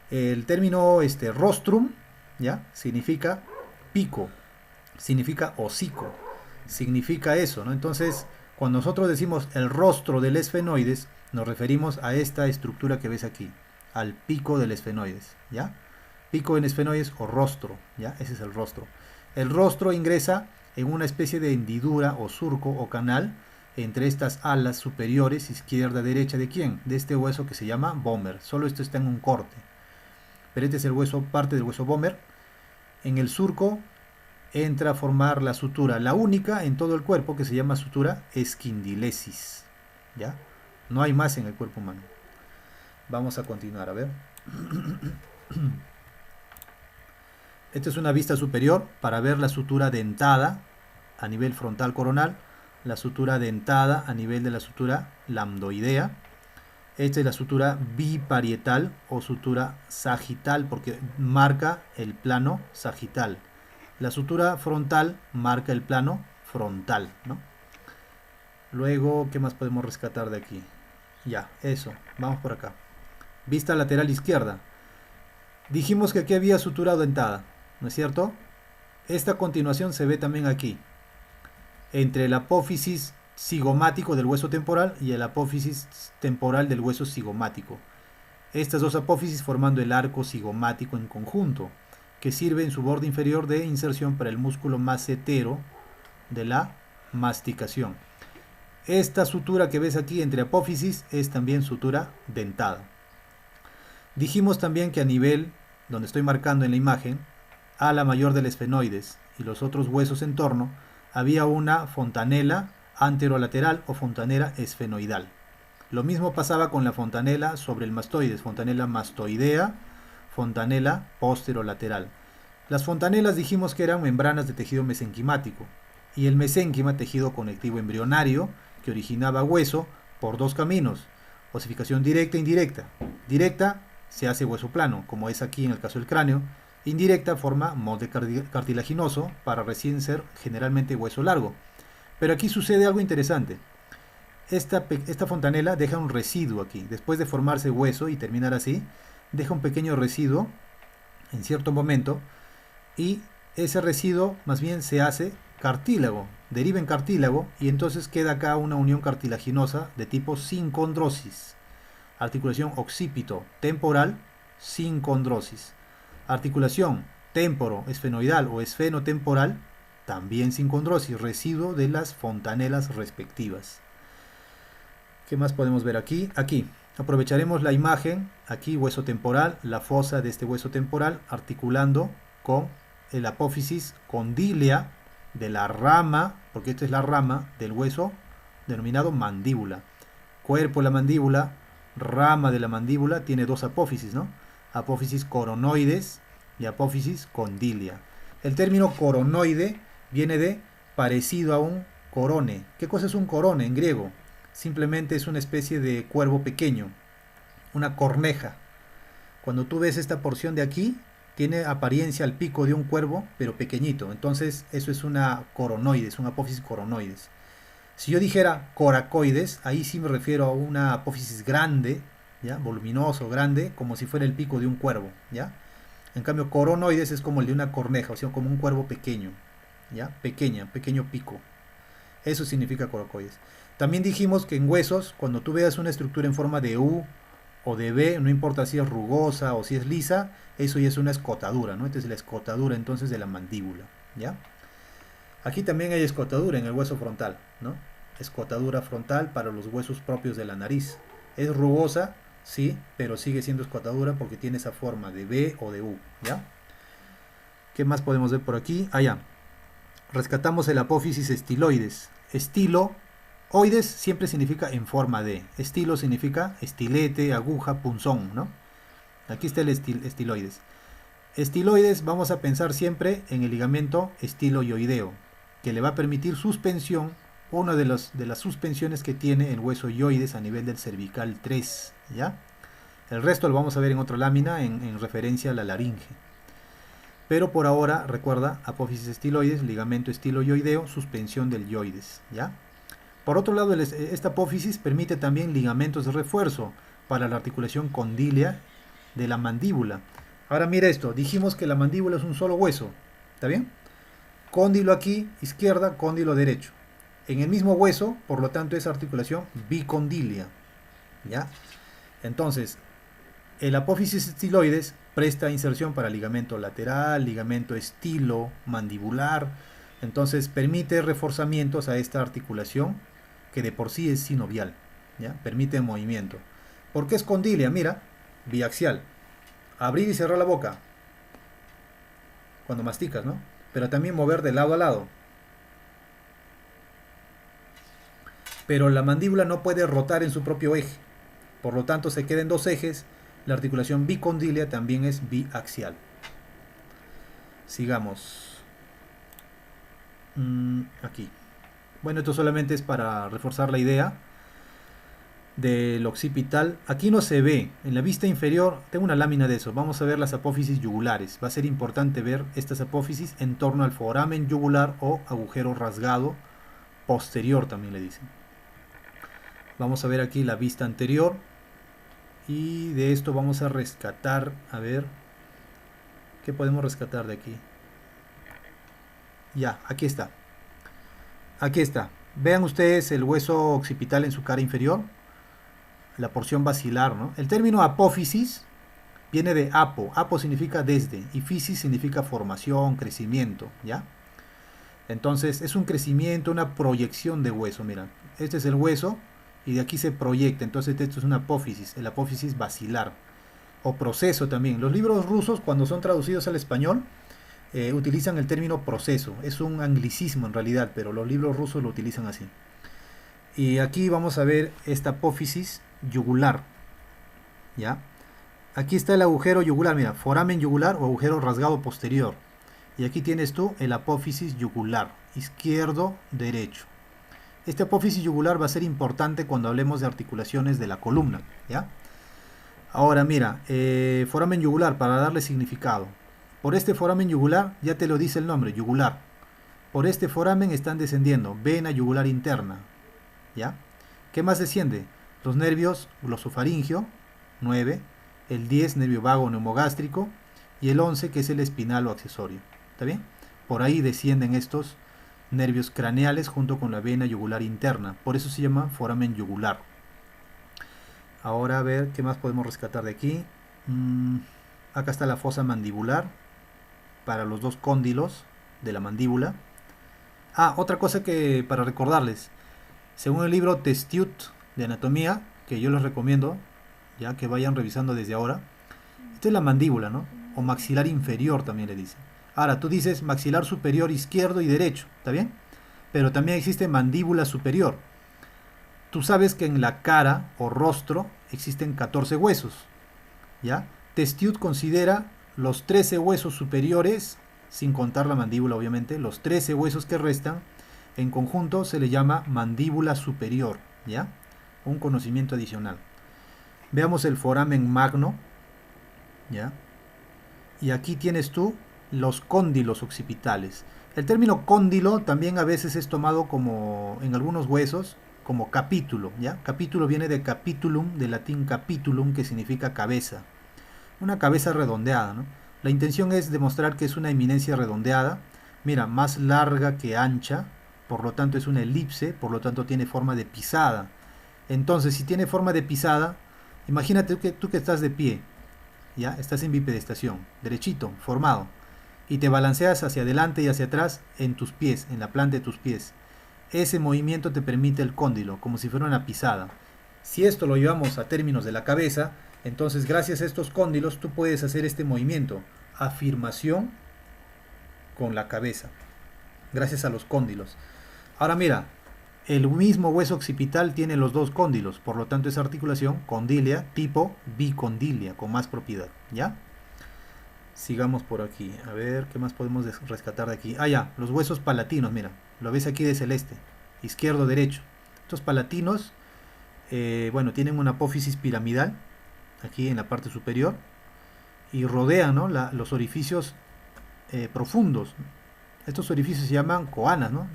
el término rostrum, ¿ya? Significa pico, significa hocico, significa eso, ¿no? Entonces, cuando nosotros decimos el rostro del esfenoides, nos referimos a esta estructura que ves aquí, al pico del esfenoides, ¿ya? Pico en esfenoides o rostro, ¿ya? Ese es el rostro. El rostro ingresa en una especie de hendidura o surco o canal entre estas alas superiores, izquierda, derecha, ¿de quién? De este hueso que se llama vomer. Solo esto está en un corte. Pero este es el hueso, parte del hueso vomer. En el surco entra a formar la sutura, la única en todo el cuerpo, que se llama sutura esquindilesis, ¿ya? No hay más en el cuerpo humano. Vamos a continuar, a ver. Esta es una vista superior para ver la sutura dentada a nivel frontal coronal, la sutura dentada a nivel de la sutura lambdoidea. Esta es la sutura biparietal o sutura sagital porque marca el plano sagital. La sutura frontal marca el plano frontal, ¿no? Luego, ¿qué más podemos rescatar de aquí? Ya, eso. Vamos por acá. Vista lateral izquierda. Dijimos que aquí había sutura dentada, ¿no es cierto? Esta continuación se ve también aquí, entre el apófisis cigomático del hueso temporal y el apófisis temporal del hueso cigomático. Estas dos apófisis formando el arco cigomático en conjunto, que sirve en su borde inferior de inserción para el músculo macetero de la masticación. Esta sutura que ves aquí entre apófisis es también sutura dentada. Dijimos también que a nivel, donde estoy marcando en la imagen, ala mayor del esfenoides y los otros huesos en torno, había una fontanela anterolateral o fontanela esfenoidal. Lo mismo pasaba con la fontanela sobre el mastoides, fontanela mastoidea, fontanela posterolateral. Las fontanelas dijimos que eran membranas de tejido mesenquimático y el mesénquima, tejido conectivo embrionario, que originaba hueso por dos caminos, osificación directa e indirecta. Directa se hace hueso plano, como es aquí en el caso del cráneo. Indirecta forma molde cartilaginoso para recién ser generalmente hueso largo. Pero aquí sucede algo interesante. Esta fontanela deja un residuo aquí. Después de formarse hueso y terminar así, deja un pequeño residuo en cierto momento y ese residuo más bien se hace cartílago, deriva en cartílago y entonces queda acá una unión cartilaginosa de tipo sincondrosis. Articulación occipito temporal, sincondrosis. Articulación temporo esfenoidal o esfenotemporal, también sincondrosis, residuo de las fontanelas respectivas. ¿Qué más podemos ver aquí? Aquí aprovecharemos la imagen, aquí hueso temporal, la fosa de este hueso temporal, articulando con el apófisis condílea de la rama, porque esta es la rama del hueso denominado mandíbula. Cuerpo de la mandíbula, rama de la mandíbula, tiene dos apófisis, ¿no? Apófisis coronoides y apófisis condílea. El término coronoide viene de parecido a un corone. ¿Qué cosa es un corone en griego? Simplemente es una especie de cuervo pequeño, una corneja. Cuando tú ves esta porción de aquí, tiene apariencia al pico de un cuervo, pero pequeñito. Entonces eso es una coronoides, un apófisis coronoides. Si yo dijera coracoides, ahí sí me refiero a una apófisis grande, ¿ya? Voluminoso, grande, como si fuera el pico de un cuervo, ¿ya? En cambio, coronoides es como el de una corneja, o sea, como un cuervo pequeño, ¿ya? Pequeño pico. Eso significa coracoides. También dijimos que en huesos, cuando tú veas una estructura en forma de U o de B, no importa si es rugosa o si es lisa, eso ya es una escotadura, ¿no? Esta es la escotadura entonces de la mandíbula, ¿ya? Aquí también hay escotadura en el hueso frontal, ¿no? Escotadura frontal para los huesos propios de la nariz. Es rugosa, sí, pero sigue siendo escotadura porque tiene esa forma de B o de U, ¿ya? ¿Qué más podemos ver por aquí? Ah, ya. Rescatamos el apófisis estiloides. Estiloides siempre significa en forma de. Estilo significa estilete, aguja, punzón, ¿no? Aquí está el estiloides. Estiloides vamos a pensar siempre en el ligamento estiloioideo, que le va a permitir suspensión, una de las suspensiones que tiene el hueso ioides a nivel del cervical 3, ¿ya? El resto lo vamos a ver en otra lámina en referencia a la laringe. Pero por ahora, recuerda, apófisis estiloides, ligamento estiloioideo, suspensión del ioides, ¿ya? Por otro lado, esta apófisis permite también ligamentos de refuerzo para la articulación condílea de la mandíbula. Ahora mira esto, dijimos que la mandíbula es un solo hueso, ¿está bien? Cóndilo aquí, izquierda, cóndilo derecho. En el mismo hueso, por lo tanto, es articulación bicondilia, ¿ya? Entonces, el apófisis estiloides presta inserción para ligamento lateral, ligamento estilo, mandibular. Entonces permite reforzamientos a esta articulación que de por sí es sinovial, ¿ya? Permite movimiento. ¿Por qué es condilia? Mira, biaxial. Abrir y cerrar la boca cuando masticas, ¿no? Pero también mover de lado a lado. Pero la mandíbula no puede rotar en su propio eje. Por lo tanto, se queda en dos ejes. La articulación bicondilia también es biaxial. Sigamos. Aquí. Bueno, esto solamente es para reforzar la idea del occipital. Aquí no se ve. En la vista inferior tengo una lámina de eso. Vamos a ver las apófisis yugulares. Va a ser importante ver estas apófisis en torno al foramen yugular o agujero rasgado posterior, también le dicen. Vamos a ver aquí la vista anterior. Y de esto vamos a rescatar, a ver, ¿qué podemos rescatar de aquí? Ya, aquí está. Aquí está. Vean ustedes el hueso occipital en su cara inferior, la porción basilar, ¿no? El término apófisis viene de apo. Apo significa desde y fisis significa formación, crecimiento, ¿ya? Entonces es un crecimiento, una proyección de hueso, mira. Este es el hueso y de aquí se proyecta, entonces esto es una apófisis, el apófisis basilar o proceso también. Los libros rusos, cuando son traducidos al español, utilizan el término proceso. Es un anglicismo en realidad, pero los libros rusos lo utilizan así. Y aquí vamos a ver esta apófisis yugular, ¿ya? Aquí está el agujero yugular, mira, foramen yugular o agujero rasgado posterior. Y aquí tienes tú el apófisis yugular, izquierdo, derecho. Este apófisis yugular va a ser importante cuando hablemos de articulaciones de la columna, ¿ya? Ahora mira, foramen yugular, para darle significado. Por este foramen yugular, ya te lo dice el nombre, yugular. Por este foramen están descendiendo vena yugular interna, ¿ya? ¿Qué más desciende? Los nervios glosofaringio, 9, el 10, nervio vago neumogástrico, y el 11, que es el espinal o accesorio. ¿Está bien? Por ahí descienden estos nervios craneales junto con la vena yugular interna. Por eso se llama foramen yugular. Ahora a ver qué más podemos rescatar de aquí. Acá está la fosa mandibular para los dos cóndilos de la mandíbula. Otra cosa que para recordarles. Según el libro Testiut de anatomía, que yo les recomiendo, ya que vayan revisando desde ahora, esta es la mandíbula, ¿no? O maxilar inferior también le dicen. Ahora, tú dices maxilar superior izquierdo y derecho, ¿está bien? Pero también existe mandíbula superior. Tú sabes que en la cara o rostro existen 14 huesos, ¿ya? Testiut considera los 13 huesos superiores, sin contar la mandíbula obviamente, los 13 huesos que restan, en conjunto se le llama mandíbula superior, ¿ya? Un conocimiento adicional. Veamos el foramen magno, ¿ya? Y aquí tienes tú los cóndilos occipitales. El término cóndilo también a veces es tomado como, en algunos huesos, como capítulo, ¿ya? Capítulo viene de capitulum, del latín capitulum, que significa cabeza. Una cabeza redondeada, ¿no? La intención es demostrar que es una eminencia redondeada, mira, más larga que ancha, por lo tanto es una elipse, por lo tanto tiene forma de pisada. Entonces, si tiene forma de pisada, imagínate tú que estás de pie, ¿ya? Estás en bipedestación, derechito, formado, y te balanceas hacia adelante y hacia atrás en tus pies, en la planta de tus pies. Ese movimiento te permite el cóndilo, como si fuera una pisada. Si esto lo llevamos a términos de la cabeza, entonces gracias a estos cóndilos tú puedes hacer este movimiento, afirmación con la cabeza, gracias a los cóndilos. Ahora mira, el mismo hueso occipital tiene los dos cóndilos, por lo tanto esa articulación condilia tipo bicondilia, con más propiedad, ¿ya? Sigamos por aquí, a ver qué más podemos rescatar de aquí. Ya, los huesos palatinos, mira, lo ves aquí de celeste, izquierdo, derecho. Estos palatinos, bueno, tienen una apófisis piramidal, aquí en la parte superior, y rodean, ¿no? los orificios profundos. Estos orificios se llaman coanas, ¿no?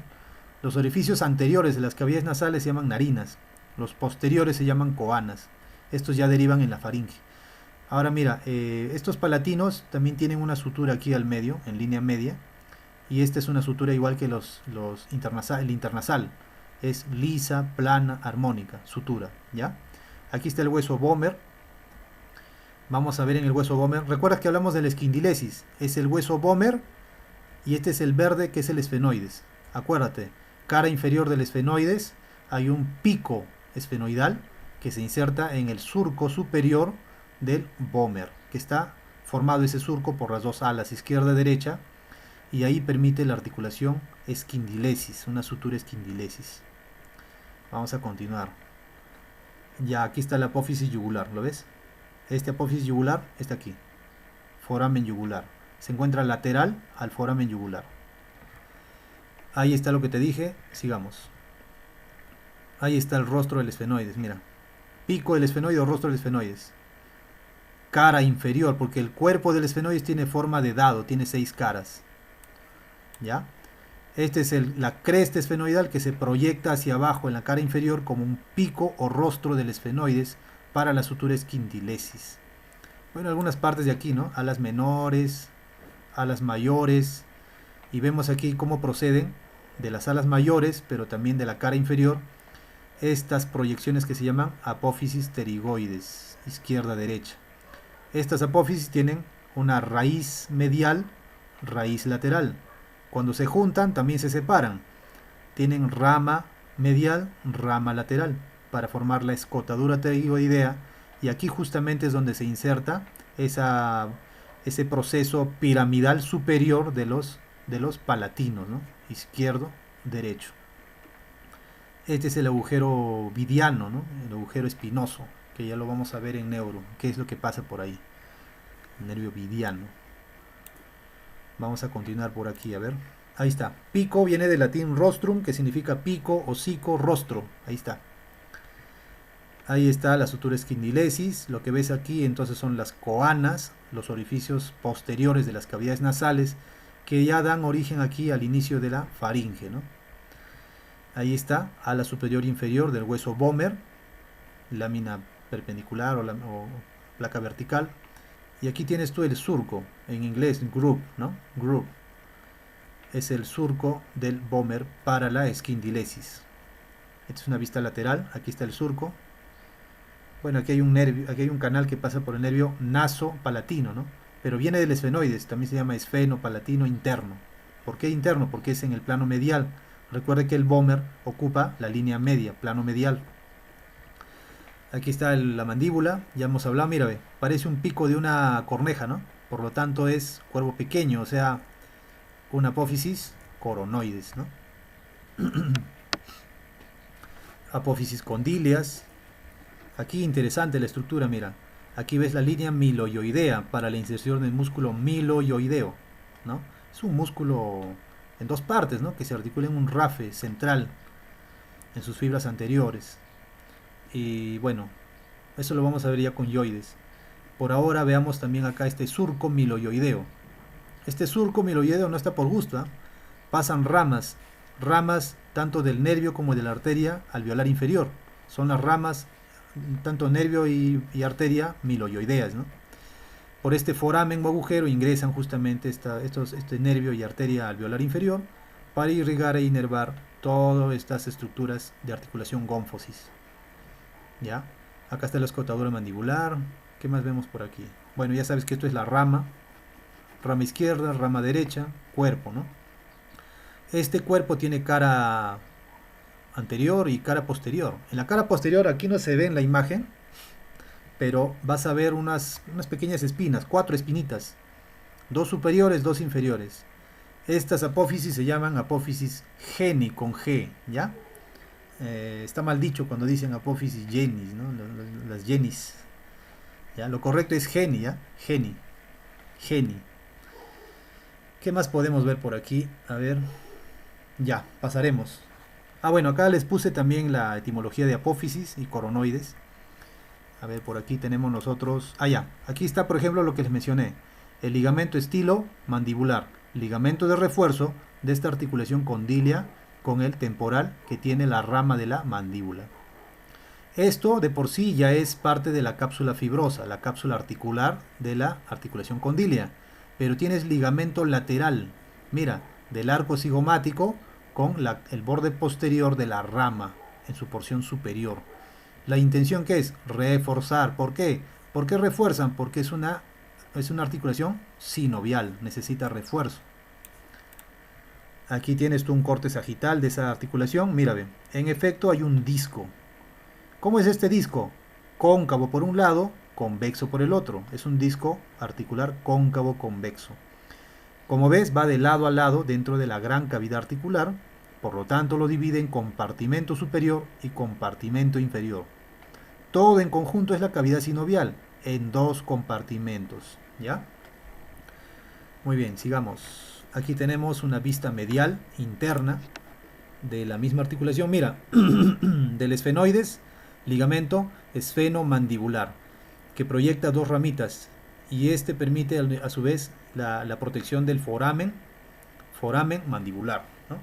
Los orificios anteriores de las cavidades nasales se llaman narinas, los posteriores se llaman coanas. Estos ya derivan en la faringe. Ahora mira, estos palatinos también tienen una sutura aquí al medio, en línea media, y esta es una sutura igual que el internasal, es lisa, plana, armónica, sutura, ¿ya? Aquí está el hueso vomer. Vamos a ver en el hueso Vomer. Recuerda que hablamos del esquindilesis. Es el hueso Vomer y este es el verde que es el esfenoides. Acuérdate, cara inferior del esfenoides hay un pico esfenoidal que se inserta en el surco superior del Vomer, que está formado ese surco por las dos alas, izquierda y derecha, y ahí permite la articulación esquindilesis, una sutura esquindilesis. Vamos a continuar. Ya aquí está la apófisis yugular, ¿lo ves? Este apófisis yugular está aquí, foramen yugular. Se encuentra lateral al foramen yugular. Ahí está lo que te dije, sigamos. Ahí está el rostro del esfenoides, mira. Pico del esfenoide o rostro del esfenoides. Cara inferior, porque el cuerpo del esfenoides tiene forma de dado, tiene 6 caras. ¿Ya? Este es la cresta esfenoidal que se proyecta hacia abajo en la cara inferior como un pico o rostro del esfenoides para la sutura esquindilesis. Bueno, algunas partes de aquí, ¿no? Alas menores, alas mayores, y vemos aquí cómo proceden de las alas mayores, pero también de la cara inferior, estas proyecciones que se llaman apófisis pterigoides, izquierda-derecha. Estas apófisis tienen una raíz medial, raíz lateral. Cuando se juntan también se separan. Tienen rama medial, rama lateral, para formar la escotadura pterigoidea, y aquí justamente es donde se inserta ese proceso piramidal superior de los palatinos, ¿no? Izquierdo, derecho. Este es el agujero vidiano, ¿no? El agujero espinoso, que ya lo vamos a ver en neuro, qué es lo que pasa por ahí. El nervio vidiano. Vamos a continuar por aquí, a ver. Ahí está. Pico viene del latín rostrum, que significa pico, hocico, rostro. Ahí está. Ahí está la sutura esquindilesis. Lo que ves aquí entonces son las coanas, los orificios posteriores de las cavidades nasales, que ya dan origen aquí al inicio de la faringe, ¿no? Ahí está, ala superior e inferior del hueso Vomer, lámina perpendicular o placa vertical. Y aquí tienes tú el surco, en inglés groove, ¿no? Groove. Es el surco del Vomer para la esquindilesis. Esta es una vista lateral, aquí está el surco. Bueno, aquí hay un nervio, aquí hay un canal que pasa por el nervio nasopalatino, ¿no? Pero viene del esfenoides, también se llama esfenopalatino interno. ¿Por qué interno? Porque es en el plano medial. Recuerde que el Vomer ocupa la línea media, plano medial. Aquí está la mandíbula, ya hemos hablado, mira, ve, parece un pico de una corneja, ¿no? Por lo tanto es cuerpo pequeño, o sea, una apófisis coronoides, ¿no? Apófisis condilias. Aquí interesante la estructura, mira. Aquí ves la línea miloioidea para la inserción del músculo miloioideo, ¿no? Es un músculo en dos partes, ¿no? Que se articula en un rafe central en sus fibras anteriores. Y bueno, eso lo vamos a ver ya con yoides. Por ahora veamos también acá este surco miloioideo. Este surco miloioideo no está por gusto, ¿eh? Pasan ramas tanto del nervio como de la arteria alveolar inferior. Son las ramas, tanto nervio y arteria miloioideas, ¿no? Por este foramen o agujero ingresan justamente este nervio y arteria alveolar inferior para irrigar e inervar todas estas estructuras de articulación gónfosis. ¿Ya? Acá está la escotadura mandibular. ¿Qué más vemos por aquí? Bueno, ya sabes que esto es la rama izquierda, rama derecha, cuerpo, ¿no? Este cuerpo tiene cara anterior y cara posterior. En la cara posterior aquí no se ve en la imagen, pero vas a ver unas pequeñas espinas, 4 espinitas, 2 superiores, 2 inferiores. Estas apófisis se llaman apófisis geni con G, ¿ya? Está mal dicho cuando dicen apófisis genis, ¿no? Las genis. ¿Ya? Lo correcto es geni, ¿ya? Geni. ¿Qué más podemos ver por aquí? A ver. Ya, pasaremos. Ah, bueno, acá les puse también la etimología de apófisis y coronoides. A ver, por aquí tenemos nosotros... Ah, ya. Aquí está, por ejemplo, lo que les mencioné. El ligamento estilo mandibular. Ligamento de refuerzo de esta articulación condilia con el temporal que tiene la rama de la mandíbula. Esto de por sí ya es parte de la cápsula fibrosa, la cápsula articular de la articulación condilia. Pero tienes ligamento lateral, mira, del arco cigomático con el borde posterior de la rama en su porción superior. La intención que es reforzar, ¿por qué? ¿Por qué refuerzan? Porque es una articulación sinovial, necesita refuerzo. Aquí tienes tú un corte sagital de esa articulación. Mira, ve, en efecto hay un disco. ¿Cómo es este disco? Cóncavo por un lado, convexo por el otro. Es un disco articular cóncavo convexo. Como ves, va de lado a lado dentro de la gran cavidad articular, por lo tanto lo divide en compartimento superior y compartimento inferior. Todo en conjunto es la cavidad sinovial, en dos compartimentos, ¿ya? Muy bien, sigamos. Aquí tenemos una vista medial interna de la misma articulación. Mira, del esfenoides, ligamento esfenomandibular, que proyecta dos ramitas, y este permite a su vez la protección del foramen mandibular, ¿no?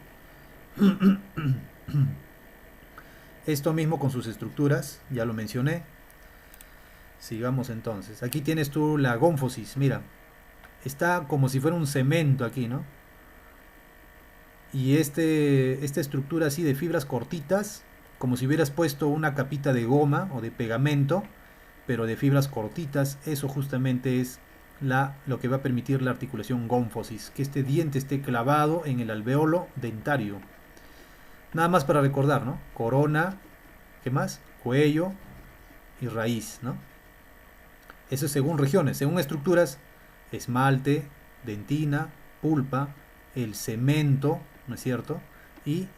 Esto mismo con sus estructuras, ya lo mencioné. Sigamos entonces. Aquí tienes tú la gónfosis, mira. Está como si fuera un cemento aquí, ¿no? Y esta estructura así de fibras cortitas, como si hubieras puesto una capita de goma o de pegamento, pero de fibras cortitas, eso justamente es lo que va a permitir la articulación gónfosis, que este diente esté clavado en el alveolo dentario. Nada más para recordar, ¿no? Corona, ¿qué más? Cuello y raíz, ¿no? Eso es según regiones, según estructuras, esmalte, dentina, pulpa, el cemento, ¿no es cierto? Y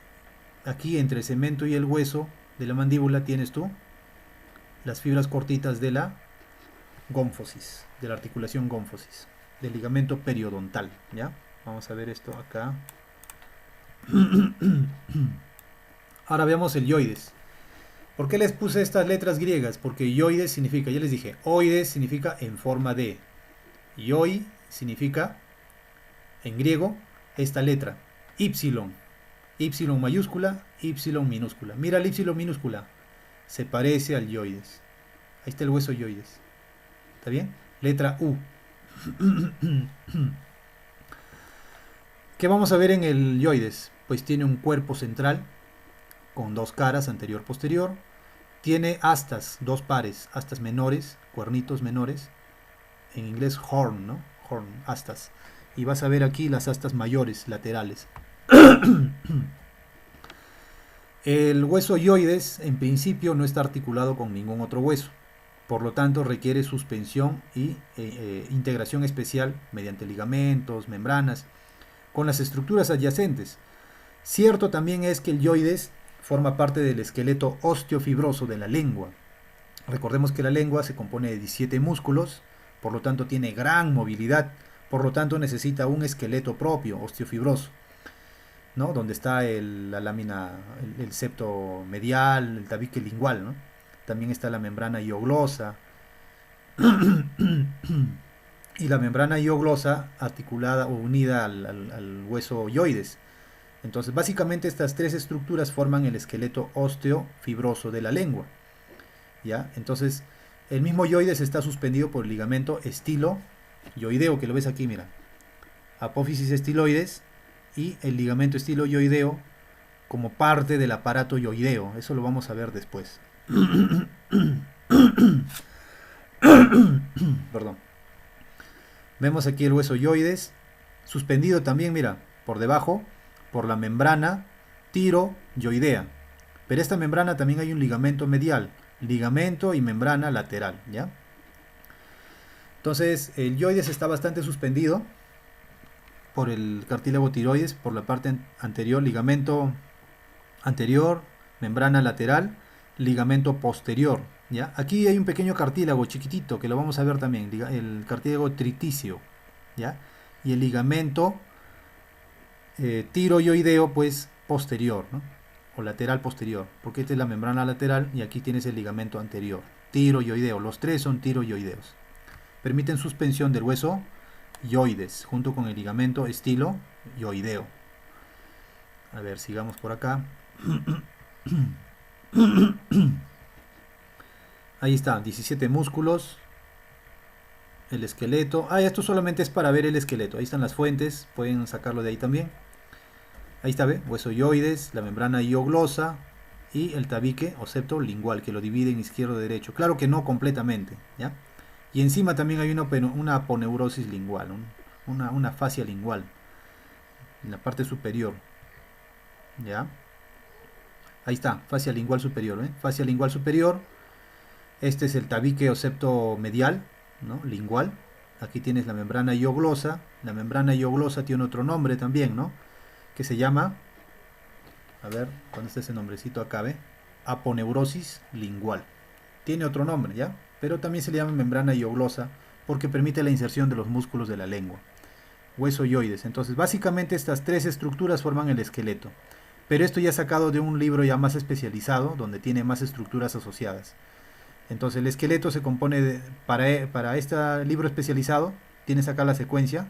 aquí entre el cemento y el hueso de la mandíbula tienes tú las fibras cortitas de la gónfosis, de la articulación gónfosis, del ligamento periodontal, ¿ya? Vamos a ver esto acá. Ahora veamos el yoides. ¿Por qué les puse estas letras griegas? Porque yoides significa, ya les dije, oides significa en forma de. Yoi significa, en griego, esta letra, Y. Y mayúscula, Y minúscula. Mira el Y minúscula. Se parece al yoides. Ahí está el hueso yoides. ¿Está bien? Letra U. ¿Qué vamos a ver en el yoides? Pues tiene un cuerpo central con dos caras, anterior-posterior. Tiene astas, dos pares, astas menores, cuernitos menores. En inglés horn, ¿no? Horn, astas. Y vas a ver aquí las astas mayores, laterales. El hueso yoides, en principio, no está articulado con ningún otro hueso. Por lo tanto, requiere suspensión y integración especial mediante ligamentos, membranas, con las estructuras adyacentes. Cierto también es que el yoides forma parte del esqueleto osteofibroso de la lengua. Recordemos que la lengua se compone de 17 músculos, por lo tanto tiene gran movilidad, por lo tanto necesita un esqueleto propio, osteofibroso, ¿no? Donde está la lámina, el septo medial, el tabique lingual, ¿no? También está la membrana hioglosa y la membrana hioglosa articulada o unida al hueso yoides. Entonces, básicamente estas tres estructuras forman el esqueleto osteofibroso de la lengua, ¿ya? Entonces, el mismo yoides está suspendido por el ligamento estilo-yoideo, que lo ves aquí, mira. Apófisis estiloides y el ligamento estilo-yoideo como parte del aparato yoideo. Eso lo vamos a ver después. Perdón. Vemos aquí el hueso yoides, suspendido también, mira, por debajo, por la membrana tiroyoidea. Pero esta membrana también hay un ligamento medial, ligamento y membrana lateral, ¿ya? Entonces, el yoides está bastante suspendido por el cartílago tiroides, por la parte anterior, ligamento anterior, membrana lateral, ligamento posterior, ¿ya? Aquí hay un pequeño cartílago chiquitito que lo vamos a ver también, el cartílago triticio, ¿ya? Y el ligamento tiroyoideo, pues posterior, ¿no? O lateral posterior, porque esta es la membrana lateral y aquí tienes el ligamento anterior, tiroyoideo. Los tres son tiroyoideos. Permiten suspensión del hueso yoides junto con el ligamento estilo yoideo. A ver, sigamos por acá. Ahí está, 17 músculos, el esqueleto. Esto solamente es para ver el esqueleto. Ahí están las fuentes, pueden sacarlo de ahí también. Ahí está, ¿ve? Hueso yoides, la membrana hioglosa y el tabique o septo lingual que lo divide en izquierdo y derecho. Claro que no completamente, ¿ya? Y encima también hay una aponeurosis lingual, una fascia lingual en la parte superior. ¿Ya? Ahí está, fascia lingual superior. Fascia lingual superior. Este es el tabique o septo medial, ¿no? Lingual. Aquí tienes la membrana hioglosa. La membrana hioglosa tiene otro nombre también, ¿no? Que se llama, a ver, ¿dónde está ese nombrecito acá, ve? Aponeurosis lingual. Tiene otro nombre, ¿ya? Pero también se le llama membrana hioglosa porque permite la inserción de los músculos de la lengua. Hueso yoides. Entonces, básicamente estas tres estructuras forman el esqueleto. Pero esto ya sacado de un libro ya más especializado, donde tiene más estructuras asociadas. Entonces, el esqueleto se compone para este libro especializado, tienes acá la secuencia,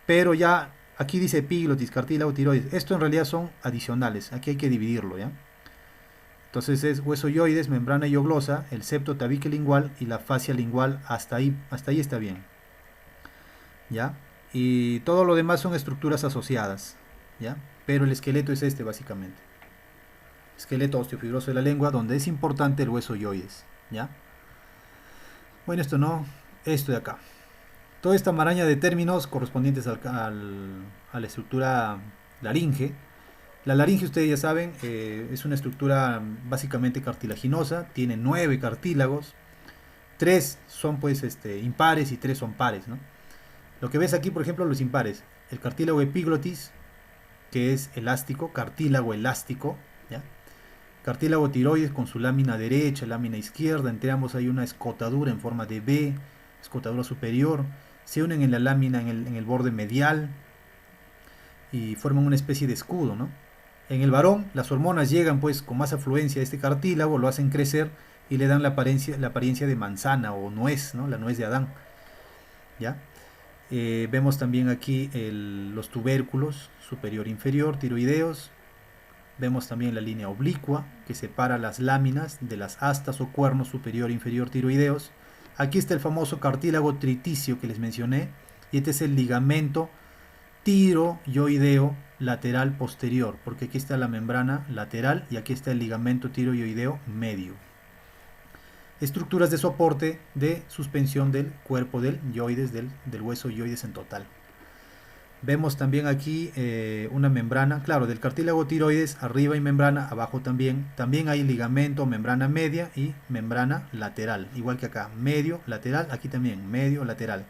pero ya aquí dice epiglotis, cartílago, tiroides. Esto en realidad son adicionales, aquí hay que dividirlo, ¿ya? Entonces es hueso yoides, membrana hioglosa, el septo tabique lingual y la fascia lingual, hasta ahí está bien, ¿ya? Y todo lo demás son estructuras asociadas, ¿ya? Pero el esqueleto es este básicamente. Esqueleto osteofibroso de la lengua, donde es importante el hueso yoides, ¿ya? Bueno, esto no, esto de acá. Toda esta maraña de términos correspondientes a la estructura laringe. La laringe, ustedes ya saben, es una estructura básicamente cartilaginosa, tiene 9 cartílagos, 3 son pues impares y 3 son pares, ¿no? Lo que ves aquí, por ejemplo, los impares, el cartílago epiglotis, que es elástico, cartílago elástico, ¿ya? Cartílago tiroides con su lámina derecha, lámina izquierda, entre ambos hay una escotadura en forma de V, escotadura superior, se unen en la lámina en el borde medial y forman una especie de escudo, ¿no? En el varón, las hormonas llegan pues con más afluencia a este cartílago, lo hacen crecer y le dan la apariencia de manzana o nuez, ¿no? La nuez de Adán, ¿ya? Vemos también aquí los tubérculos superior e inferior, tiroideos. Vemos también la línea oblicua que separa las láminas de las astas o cuernos superior e inferior tiroideos. Aquí está el famoso cartílago triticio que les mencioné, y este es el ligamento tiroideo lateral posterior, porque aquí está la membrana lateral y aquí está el ligamento tiroideo medio. Estructuras de soporte de suspensión del cuerpo del yoides, del hueso yoides en total. Vemos también aquí una membrana, claro, del cartílago tiroides, arriba hay membrana, abajo también. También hay ligamento, membrana media y membrana lateral, igual que acá, medio, lateral, aquí también, medio, lateral.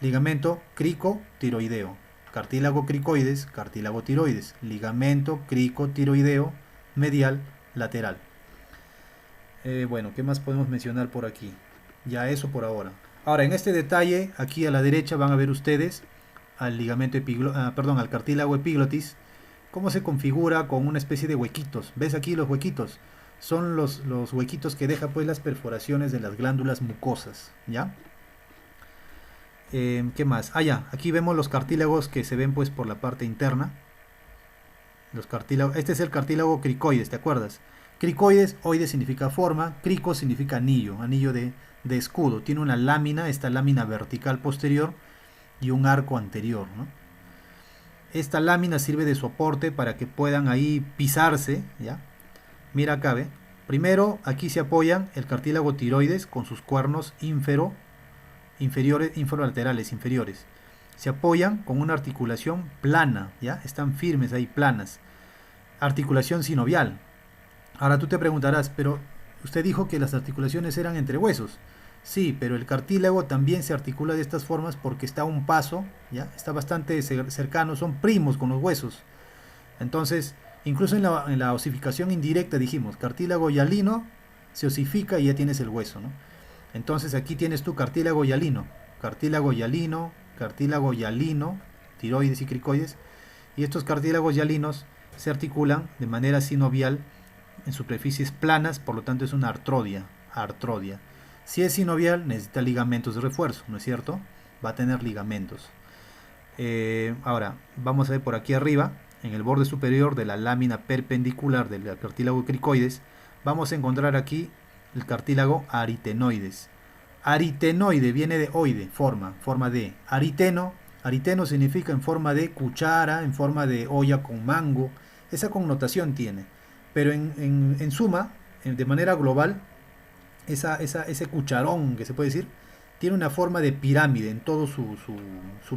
Ligamento crico-tiroideo, cartílago cricoides, cartílago tiroides, ligamento crico-tiroideo, medial, lateral. Bueno, ¿qué más podemos mencionar por aquí? Ya eso por ahora. Ahora, en este detalle, aquí a la derecha van a ver ustedes al ligamento al cartílago epiglotis, cómo se configura con una especie de huequitos. ¿Ves aquí los huequitos? Son los huequitos que deja pues las perforaciones de las glándulas mucosas, ¿ya? ¿Qué más? Ah, ya, aquí vemos los cartílagos que se ven pues por la parte interna. Los cartílagos, este es el cartílago cricoides, ¿te acuerdas? Cricoides, oide significa forma, crico significa anillo, anillo de escudo. Tiene una lámina, esta lámina vertical posterior y un arco anterior, ¿no? Esta lámina sirve de soporte para que puedan ahí pisarse, ¿ya? Mira acá, ¿ve? Primero, aquí se apoyan el cartílago tiroides con sus cuernos inferolaterales, inferiores. Se apoyan con una articulación plana, ¿ya? Están firmes ahí, planas. Articulación sinovial. Ahora tú te preguntarás, pero usted dijo que las articulaciones eran entre huesos. Sí, pero el cartílago también se articula de estas formas porque está a un paso, ¿ya? Está bastante cercano, son primos con los huesos. Entonces, incluso en la osificación indirecta dijimos, cartílago hialino se osifica y ya tienes el hueso, ¿no? Entonces aquí tienes tu cartílago hialino, tiroides y cricoides, y estos cartílagos hialinos se articulan de manera sinovial en superficies planas, por lo tanto es una artrodia. Si es sinovial, necesita ligamentos de refuerzo, ¿no es cierto? Va a tener ligamentos. Ahora, vamos a ver por aquí arriba, en el borde superior de la lámina perpendicular del cartílago cricoides, vamos a encontrar aquí el cartílago aritenoides. Aritenoide viene de oide, forma de. Ariteno significa en forma de cuchara, en forma de olla con mango. Esa connotación tiene. Pero en suma, de manera global, ese cucharón que se puede decir, tiene una forma de pirámide en todo su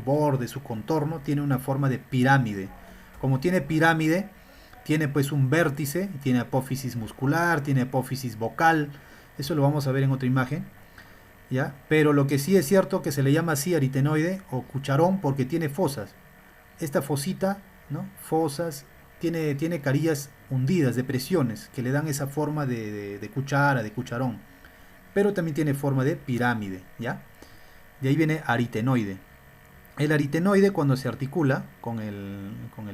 borde, su contorno, tiene una forma de pirámide. Como tiene pirámide, tiene pues un vértice, tiene apófisis muscular, tiene apófisis vocal, eso lo vamos a ver en otra imagen, ¿ya? Pero lo que sí es cierto que se le llama así aritenoide o cucharón porque tiene fosas. Esta fosita, ¿no? Fosas, tiene carillas hundidas, depresiones, que le dan esa forma de cuchara, de cucharón. Pero también tiene forma de pirámide, ¿ya? De ahí viene aritenoide. El aritenoide, cuando se articula con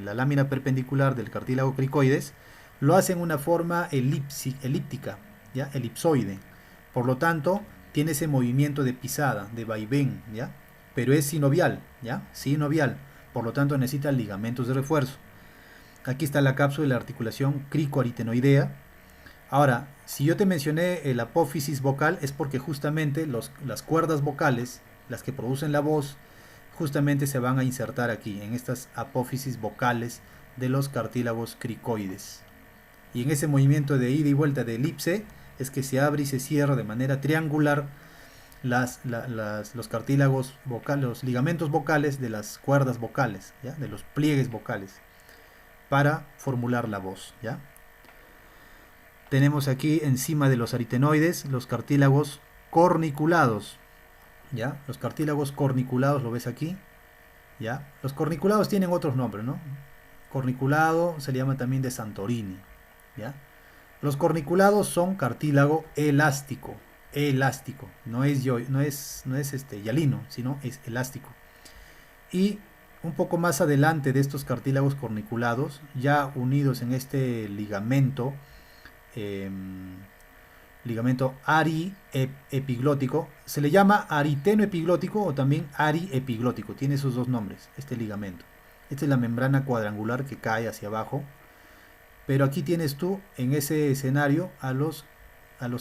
la lámina perpendicular del cartílago cricoides, lo hace en una forma elíptica, ¿ya? Elipsoide. Por lo tanto, tiene ese movimiento de pisada, de vaivén, ¿ya? Pero es sinovial, ¿ya? Sinovial. Por lo tanto, necesita ligamentos de refuerzo. Aquí está la cápsula de la articulación cricoaritenoidea. Ahora, si yo te mencioné el apófisis vocal, es porque justamente las cuerdas vocales, las que producen la voz, justamente se van a insertar aquí, en estas apófisis vocales de los cartílagos cricoides. Y en ese movimiento de ida y vuelta de elipse, es que se abre y se cierra de manera triangular los cartílagos vocales, los ligamentos vocales de las cuerdas vocales, ¿ya? De los pliegues vocales, para formular la voz, ¿ya? Tenemos aquí encima de los aritenoides los cartílagos corniculados, ¿ya? Los cartílagos corniculados, ¿lo ves aquí? ¿Ya? Los corniculados tienen otros nombres, ¿no? Corniculado se le llama también de Santorini, ¿ya? Los corniculados son cartílago elástico, no es hialino, sino es elástico. Y un poco más adelante de estos cartílagos corniculados, ya unidos en este ligamento ari-epiglótico, se le llama ariteno epiglótico o también ari-epiglótico, tiene esos dos nombres, este ligamento. Esta es la membrana cuadrangular que cae hacia abajo, pero aquí tienes tú en ese escenario a los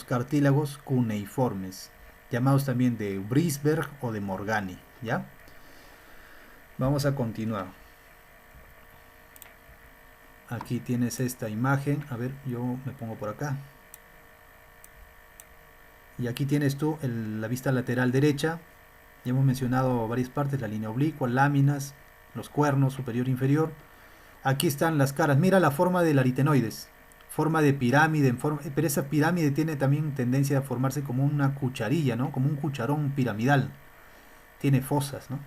cartílagos cuneiformes, llamados también de Brisberg o de Morgani, ¿ya? Vamos a continuar. Aquí tienes esta imagen, a ver, yo me pongo por acá. Y aquí tienes tú la vista lateral derecha. Ya hemos mencionado varias partes, la línea oblicua, láminas, los cuernos superior e inferior. Aquí están las caras. Mira la forma del aritenoides. Forma de pirámide, pero esa pirámide tiene también tendencia a formarse como una cucharilla, ¿no? Como un cucharón piramidal. Tiene fosas, ¿no?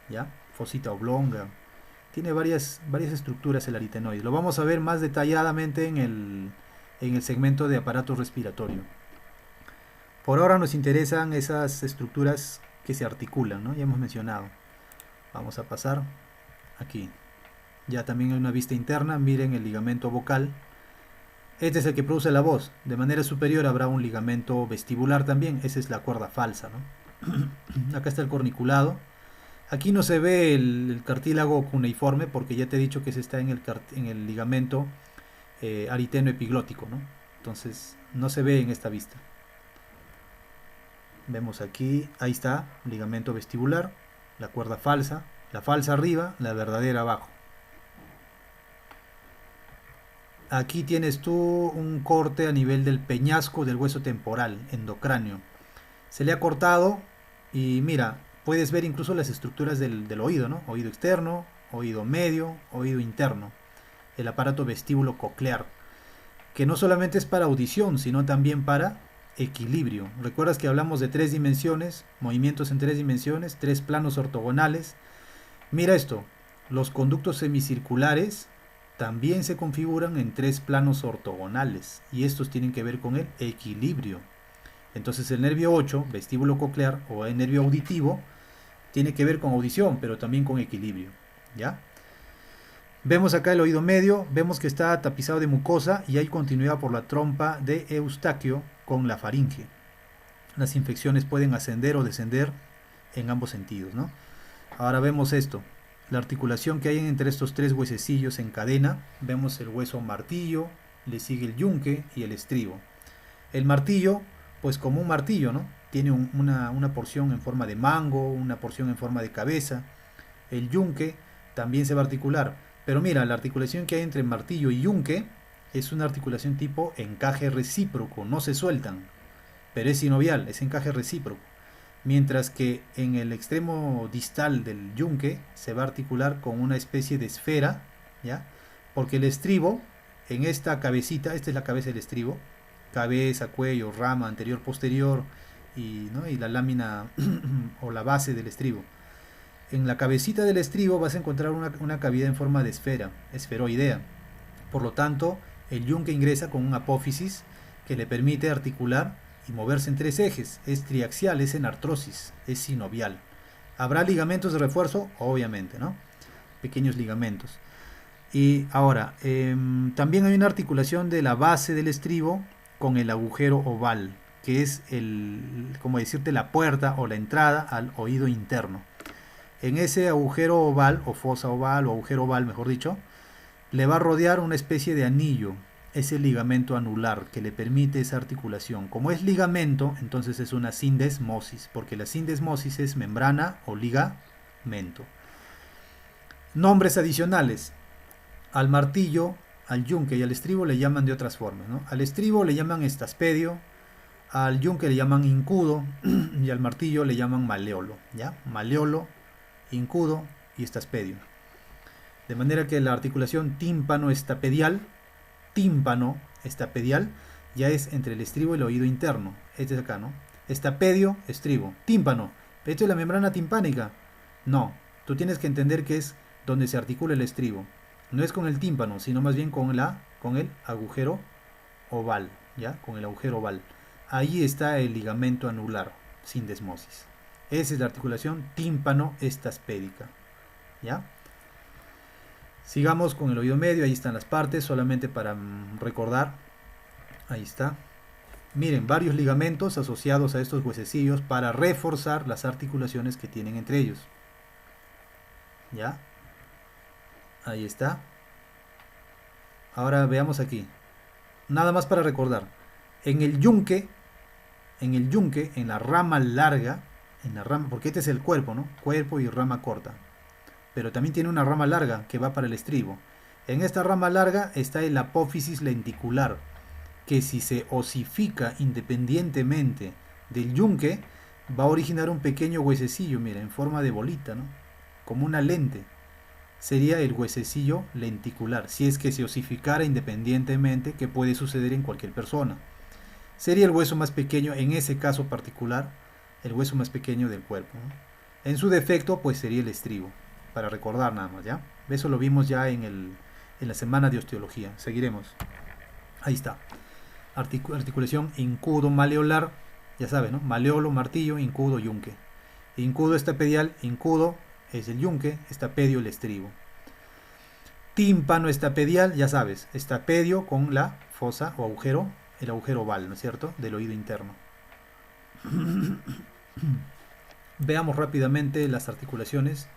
¿Ya? Fosita oblonga. Tiene varias estructuras el aritenoide. Lo vamos a ver más detalladamente en el segmento de aparato respiratorio. Por ahora nos interesan esas estructuras que se articulan, ¿no? Ya hemos mencionado. Vamos a pasar aquí. Ya también hay una vista interna. Miren el ligamento vocal. Este es el que produce la voz. De manera superior habrá un ligamento vestibular también. Esa es la cuerda falsa, ¿no? Acá está el corniculado. Aquí no se ve el cartílago cuneiforme porque ya te he dicho que se está en el ligamento ariteno epiglótico, ¿no? Entonces no se ve en esta vista. Vemos aquí, ahí está, ligamento vestibular, la cuerda falsa, la falsa arriba, la verdadera abajo. Aquí tienes tú un corte a nivel del peñasco del hueso temporal, endocráneo. Se le ha cortado y mira, puedes ver incluso las estructuras del oído, ¿no? Oído externo, oído medio, oído interno. El aparato vestíbulo coclear, que no solamente es para audición, sino también para equilibrio. ¿Recuerdas que hablamos de 3 dimensiones, movimientos en 3 dimensiones, 3 planos ortogonales? Mira esto, los conductos semicirculares también se configuran en 3 planos ortogonales y estos tienen que ver con el equilibrio. Entonces el nervio 8, vestíbulo coclear o el nervio auditivo, tiene que ver con audición, pero también con equilibrio, ¿ya? Vemos acá el oído medio, vemos que está tapizado de mucosa y hay continuidad por la trompa de Eustaquio con la faringe. Las infecciones pueden ascender o descender en ambos sentidos, ¿no? Ahora vemos esto, la articulación que hay entre estos 3 huesecillos en cadena. Vemos el hueso martillo, le sigue el yunque y el estribo. El martillo, pues como un martillo, ¿no? Tiene una porción en forma de mango, una porción en forma de cabeza. El yunque también se va a articular. Pero mira, la articulación que hay entre martillo y yunque es una articulación tipo encaje recíproco, no se sueltan. Pero es sinovial, es encaje recíproco. mientras que en el extremo distal del yunque se va a articular con una especie de esfera, ¿ya? Porque el estribo, en esta cabecita, esta es la cabeza del estribo, cabeza, cuello, rama, anterior, posterior, ¿no? Y la lámina o la base del estribo. En la cabecita del estribo vas a encontrar una cavidad en forma de esfera, esferoidea. Por lo tanto, el yunque ingresa con un apófisis que le permite articular y moverse en tres ejes. Es triaxial, es en artrosis, es sinovial. ¿Habrá ligamentos de refuerzo? Obviamente, ¿no? Pequeños ligamentos. Y ahora, también hay una articulación de la base del estribo con el agujero oval, que es como decirte, la puerta o la entrada al oído interno. En ese agujero oval, o fosa oval, o agujero oval, mejor dicho, le va a rodear una especie de anillo, ese ligamento anular que le permite esa articulación. Como es ligamento, entonces es una sindesmosis, porque la sindesmosis es membrana o ligamento. Nombres adicionales. Al martillo, al yunque y al estribo le llaman de otras formas, ¿no? Al estribo le llaman estaspedio, al yunque le llaman incudo y al martillo le llaman maleolo, ¿ya? Maleolo, incudo y estaspedio. De manera que la articulación tímpano-estapedial ya es entre el estribo y el oído interno. Este es acá, ¿no? Estapedio, estribo. Tímpano. ¿Esto es la membrana timpánica? No. Tú tienes que entender que es donde se articula el estribo. No es con el tímpano, sino más bien con el agujero oval, ¿ya? Con el agujero oval. Ahí está el ligamento anular, sindesmosis. Esa es la articulación tímpano-estaspédica, ¿ya? Sigamos con el oído medio, ahí están las partes, solamente para recordar. Ahí está. Miren, varios ligamentos asociados a estos huesecillos para reforzar las articulaciones que tienen entre ellos. ¿Ya? Ahí está. Ahora veamos aquí. Nada más para recordar. En el yunque, en la rama larga, porque este es el cuerpo, ¿no? Cuerpo y rama corta. Pero también tiene una rama larga que va para el estribo. En esta rama larga está el apófisis lenticular, que si se osifica independientemente del yunque, va a originar un pequeño huesecillo, mira, en forma de bolita, ¿no? Como una lente. Sería el huesecillo lenticular, si es que se osificara independientemente, que puede suceder en cualquier persona. Sería el hueso más pequeño, en ese caso particular, el hueso más pequeño del cuerpo, ¿no? En su defecto, pues sería el estribo, para recordar nada más, ¿ya? Eso lo vimos ya en la semana de osteología. Seguiremos. Ahí está. Articulación incudo maleolar, ya saben, ¿no? Maleolo, martillo, incudo, yunque. Incudo estapedial, incudo es el yunque, estapedio el estribo. Tímpano estapedial, ya sabes, estapedio con la fosa o agujero, el agujero oval, ¿no es cierto?, del oído interno. Veamos rápidamente las articulaciones.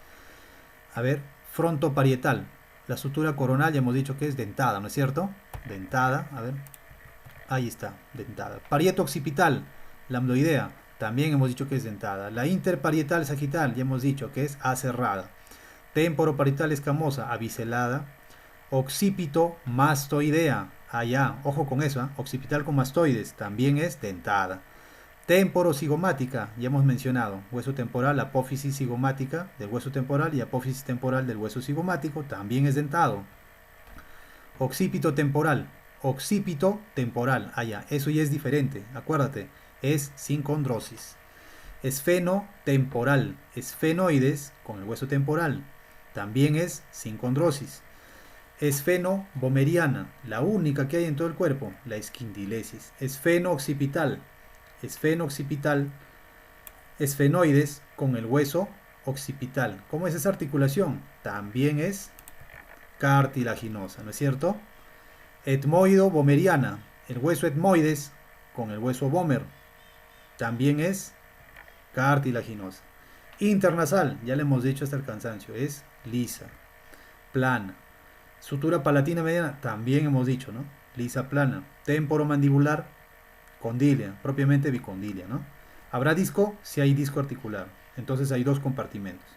A ver, frontoparietal. La sutura coronal ya hemos dicho que es dentada, ¿no es cierto? Dentada, a ver. Ahí está, dentada. Parieto occipital, lambdoidea, también hemos dicho que es dentada. La interparietal sagital, ya hemos dicho que es aserrada. Temporoparietal escamosa, abiselada. Occipito mastoidea, allá, ojo con eso, ¿eh? Occipital con mastoides, también es dentada. Temporocigomática, ya hemos mencionado, hueso temporal, apófisis cigomática del hueso temporal y apófisis temporal del hueso cigomático, también es dentado. Occipito temporal, allá, eso ya es diferente, acuérdate, es sin condrosis. Esfenotemporal, esfenoides con el hueso temporal, también es sin condrosis. Esfenobomeriana, la única que hay en todo el cuerpo, la esquindilesis. Esfenooccipital, esfenoides con el hueso occipital. ¿Cómo es esa articulación? También es cartilaginosa, ¿no es cierto? Etmoido-bomeriana, el hueso etmoides con el hueso bómer, también es cartilaginosa. Internasal, ya le hemos dicho hasta el cansancio, es lisa, plana. Sutura palatina mediana, también hemos dicho, ¿no? Lisa, plana. Temporomandibular, condilia, propiamente bicondilia, ¿no? ¿Habrá disco? Si hay disco articular. Entonces hay dos compartimentos.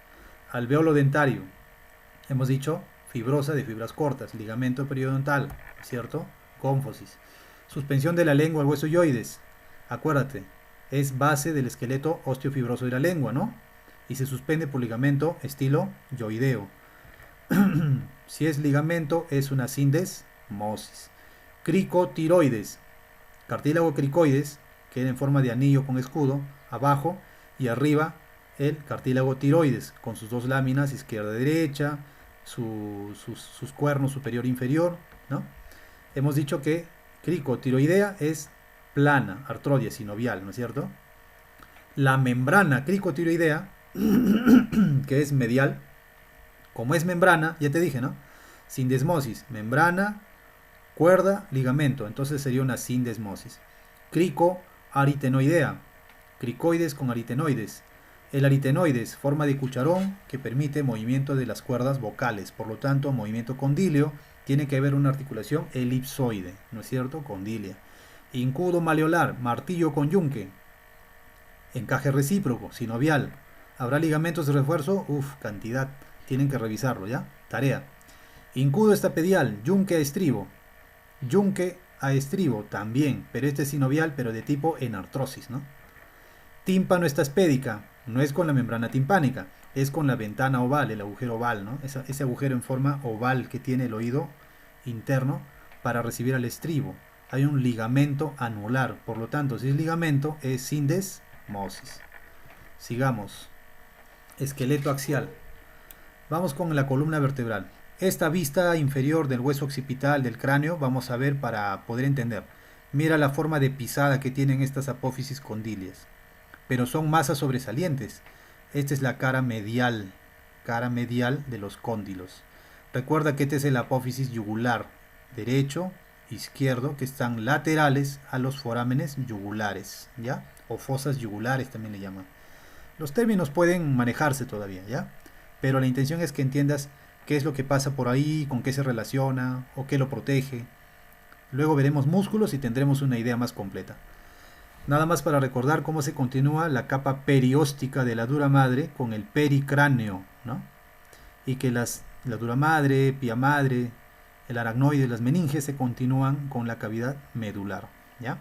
Alveolo dentario, hemos dicho, fibrosa de fibras cortas, ligamento periodontal, ¿cierto? Cónfosis. Suspensión de la lengua al hueso yoides, acuérdate, es base del esqueleto osteofibroso de la lengua, ¿no? Y se suspende por ligamento estilo yoideo. Si es ligamento, es una sindesmosis. Cricotiroides, cartílago cricoides, queda en forma de anillo con escudo, abajo y arriba el cartílago tiroides, con sus dos láminas, izquierda y derecha, sus cuernos superior e inferior, ¿no? Hemos dicho que cricotiroidea es plana, artrodia, sinovial, ¿no es cierto? La membrana cricotiroidea, que es medial, como es membrana, ya te dije, ¿no? Sindesmosis, membrana, cuerda, ligamento, entonces sería una sindesmosis. Cricoaritenoidea, cricoides con aritenoides. El aritenoides, forma de cucharón que permite movimiento de las cuerdas vocales, por lo tanto, movimiento condilio, tiene que haber una articulación elipsoide, ¿no es cierto? Condilia. Incudo maleolar, martillo con yunque. Encaje recíproco, sinovial. ¿Habrá ligamentos de refuerzo? Uf, cantidad. Tienen que revisarlo, ¿ya? Tarea. Incudo estapedial, yunque a estribo. Yunque a estribo también, pero este es sinovial, pero de tipo enartrosis, ¿no? Tímpano estaspédica, no es con la membrana timpánica, es con la ventana oval, el agujero oval, ¿no? Ese agujero en forma oval que tiene el oído interno para recibir al estribo. Hay un ligamento anular, por lo tanto, si es ligamento, es sindesmosis. Sigamos. Esqueleto axial. Vamos con la columna vertebral. Esta vista inferior del hueso occipital del cráneo vamos a ver para poder entender. Mira la forma de pisada que tienen estas apófisis condilias, pero son masas sobresalientes. Esta es la cara medial de los cóndilos. Recuerda que este es el apófisis yugular derecho, izquierdo, que están laterales a los forámenes yugulares, ¿ya? O fosas yugulares también le llaman. Los términos pueden manejarse todavía, ¿ya? Pero la intención es que entiendas qué es lo que pasa por ahí, con qué se relaciona o qué lo protege. Luego veremos músculos y tendremos una idea más completa. Nada más para recordar cómo se continúa la capa perióstica de la dura madre con el pericráneo, ¿no? Y que la dura madre, pía madre, el aracnoide y las meninges se continúan con la cavidad medular, ¿ya?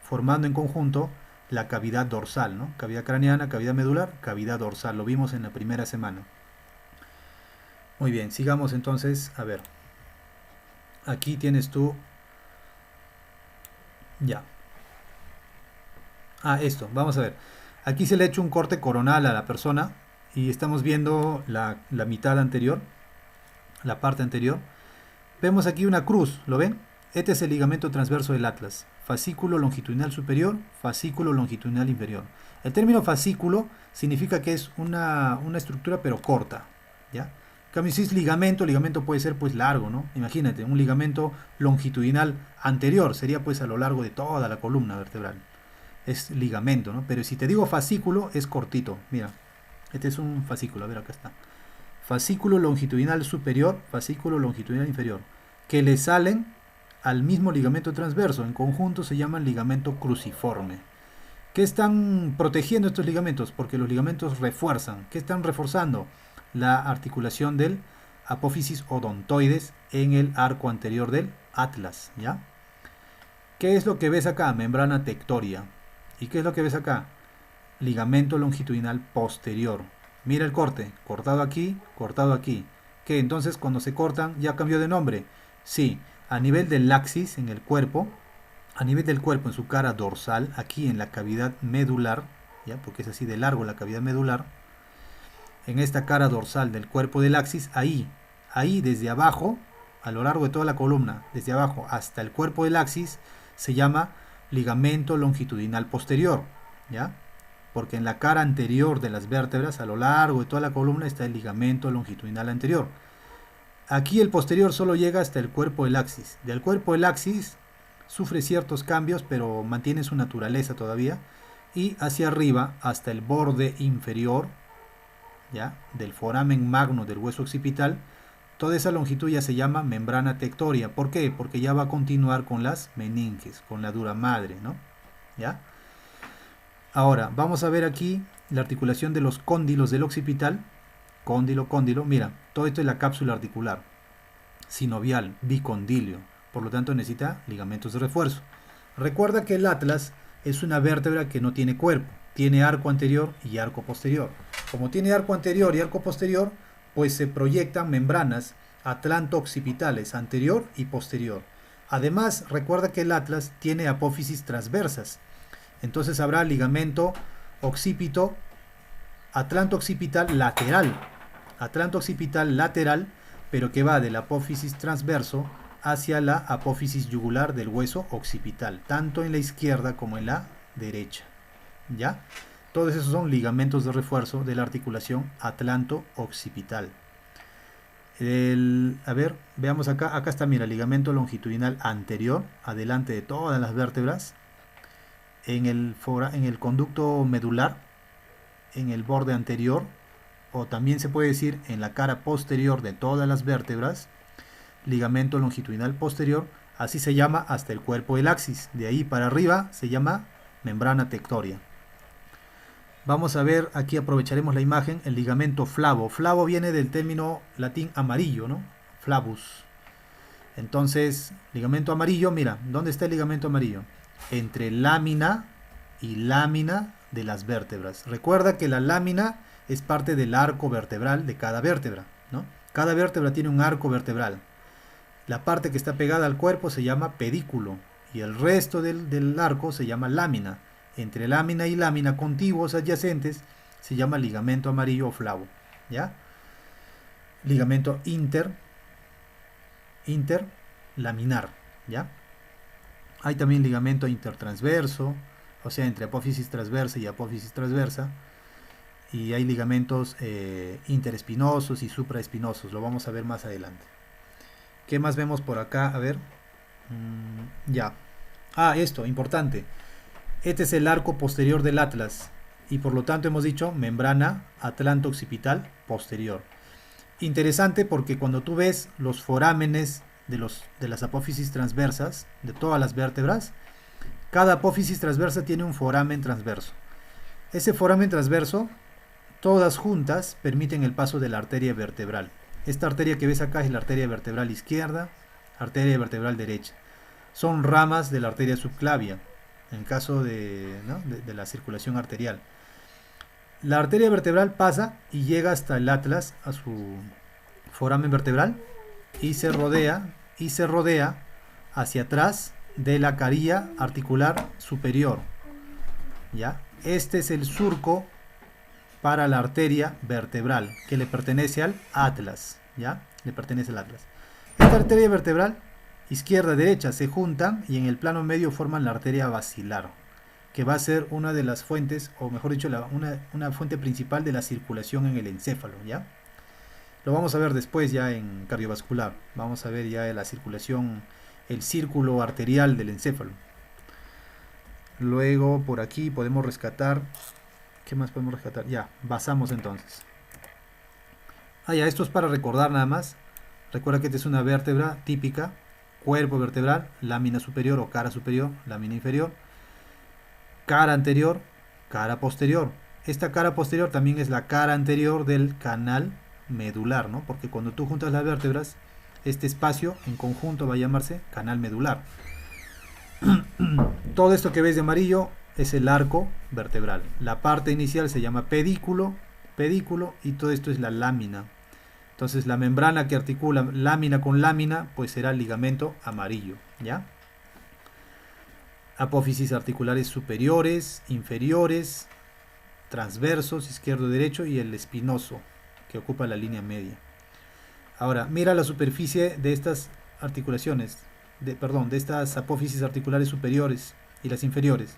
Formando en conjunto la cavidad dorsal, ¿no? Cavidad craneana, cavidad medular, cavidad dorsal. Lo vimos en la primera semana. Muy bien, sigamos entonces. A ver. Aquí tienes tú. Ya. Esto, vamos a ver. Aquí se le ha hecho un corte coronal a la persona y estamos viendo la mitad anterior, la parte anterior. Vemos aquí una cruz, ¿lo ven? Este es el ligamento transverso del atlas. Fascículo longitudinal superior, fascículo longitudinal inferior. El término fascículo significa que es una estructura pero corta, ¿ya? En cambio, si es ligamento, ligamento puede ser pues largo, ¿no? Imagínate, un ligamento longitudinal anterior sería pues a lo largo de toda la columna vertebral. Es ligamento, ¿no? Pero si te digo fascículo, es cortito. Mira, este es un fascículo, a ver, acá está. Fascículo longitudinal superior, fascículo longitudinal inferior, que le salen al mismo ligamento transverso. En conjunto se llaman ligamento cruciforme. ¿Qué están protegiendo estos ligamentos? Porque los ligamentos refuerzan. ¿Qué están reforzando? La articulación del apófisis odontoides en el arco anterior del atlas, ¿ya? ¿Qué es lo que ves acá? Membrana tectoria. ¿Y qué es lo que ves acá? Ligamento longitudinal posterior. Mira el corte, cortado aquí, cortado aquí. ¿Qué? Entonces cuando se cortan ya cambió de nombre. Sí, a nivel del axis en el cuerpo, a nivel del cuerpo en su cara dorsal, aquí en la cavidad medular, ¿ya? Porque es así de largo la cavidad medular, en esta cara dorsal del cuerpo del axis, ahí desde abajo, a lo largo de toda la columna, desde abajo hasta el cuerpo del axis, se llama ligamento longitudinal posterior, ¿ya? Porque en la cara anterior de las vértebras, a lo largo de toda la columna, está el ligamento longitudinal anterior. Aquí el posterior solo llega hasta el cuerpo del axis. Del cuerpo del axis sufre ciertos cambios, pero mantiene su naturaleza todavía. Y hacia arriba, hasta el borde inferior, ¿ya? Del foramen magno del hueso occipital, toda esa longitud ya se llama membrana tectoria. ¿Por qué? Porque ya va a continuar con las meninges, con la dura madre, ¿no? ¿Ya? Ahora, vamos a ver aquí la articulación de los cóndilos del occipital. Cóndilo, cóndilo. Mira, todo esto es la cápsula articular. Sinovial, bicondilio. Por lo tanto, necesita ligamentos de refuerzo. Recuerda que el atlas es una vértebra que no tiene cuerpo, tiene arco anterior y arco posterior. Como tiene arco anterior y arco posterior, pues se proyectan membranas atlanto-occipitales anterior y posterior. Además, recuerda que el atlas tiene apófisis transversas, entonces habrá ligamento occipito atlanto-occipital lateral, pero que va del apófisis transverso hacia la apófisis yugular del hueso occipital, tanto en la izquierda como en la derecha. ¿Ya? Todos esos son ligamentos de refuerzo de la articulación atlanto-occipital. A ver, veamos acá. Acá está, mira, ligamento longitudinal anterior, adelante de todas las vértebras, en el conducto medular, en el borde anterior, o también se puede decir en la cara posterior de todas las vértebras, ligamento longitudinal posterior, así se llama hasta el cuerpo del axis. De ahí para arriba se llama membrana tectoria. Vamos a ver, aquí aprovecharemos la imagen, el ligamento flavo. Flavo viene del término latín amarillo, ¿no? Flavus. Entonces, ligamento amarillo, mira, ¿dónde está el ligamento amarillo? Entre lámina y lámina de las vértebras. Recuerda que la lámina es parte del arco vertebral de cada vértebra, ¿no? Cada vértebra tiene un arco vertebral. La parte que está pegada al cuerpo se llama pedículo y el resto del arco se llama lámina. Entre lámina y lámina contiguos adyacentes se llama ligamento amarillo o flavo, ¿ya? Ligamento interlaminar, ¿ya? Hay también ligamento intertransverso, o sea, entre apófisis transversa y apófisis transversa, y hay ligamentos interespinosos y supraespinosos, lo vamos a ver más adelante. ¿Qué más vemos por acá? A ver, ya. Esto, importante. Este es el arco posterior del atlas y por lo tanto hemos dicho membrana atlanto-occipital posterior. Interesante porque cuando tú ves los forámenes de las apófisis transversas de todas las vértebras, cada apófisis transversa tiene un foramen transverso. Ese foramen transverso, todas juntas, permiten el paso de la arteria vertebral. Esta arteria que ves acá es la arteria vertebral izquierda, arteria vertebral derecha. Son ramas de la arteria subclavia, en caso de la circulación arterial. La arteria vertebral pasa y llega hasta el atlas, a su foramen vertebral, y se rodea hacia atrás de la carilla articular superior. ¿Ya? Este es el surco para la arteria vertebral, que le pertenece al atlas. ¿Ya? Le pertenece al atlas. Esta arteria vertebral izquierda, derecha, se juntan y en el plano medio forman la arteria basilar, que va a ser una de las fuentes, o mejor dicho, una fuente principal de la circulación en el encéfalo, ¿ya? Lo vamos a ver después ya en cardiovascular. Vamos a ver ya la circulación, el círculo arterial del encéfalo. Luego por aquí podemos rescatar, ¿qué más podemos rescatar? Ya, basamos entonces. Ya, esto es para recordar nada más. Recuerda que esta es una vértebra típica. Cuerpo vertebral, lámina superior o cara superior, lámina inferior, cara anterior, cara posterior. Esta cara posterior también es la cara anterior del canal medular, ¿no? Porque cuando tú juntas las vértebras, este espacio en conjunto va a llamarse canal medular. Todo esto que ves de amarillo es el arco vertebral. La parte inicial se llama pedículo, y todo esto es la lámina. Entonces la membrana que articula lámina con lámina pues será el ligamento amarillo, ¿ya? Apófisis articulares superiores, inferiores, transversos, izquierdo, derecho y el espinoso que ocupa la línea media. Ahora, mira la superficie de estas articulaciones, de estas apófisis articulares superiores y las inferiores.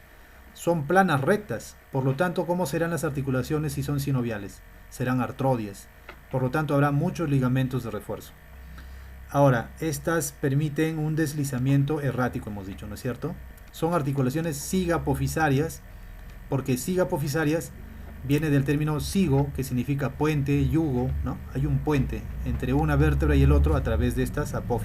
Son planas rectas, por lo tanto, ¿cómo serán las articulaciones si son sinoviales? Serán artrodias. Por lo tanto, habrá muchos ligamentos de refuerzo. Ahora, estas permiten un deslizamiento errático, hemos dicho, ¿no es cierto? Son articulaciones sigapofisarias, porque sigapofisarias viene del término sigo, que significa puente, yugo, ¿no? Hay un puente entre una vértebra y el otro a través de estas apófisis.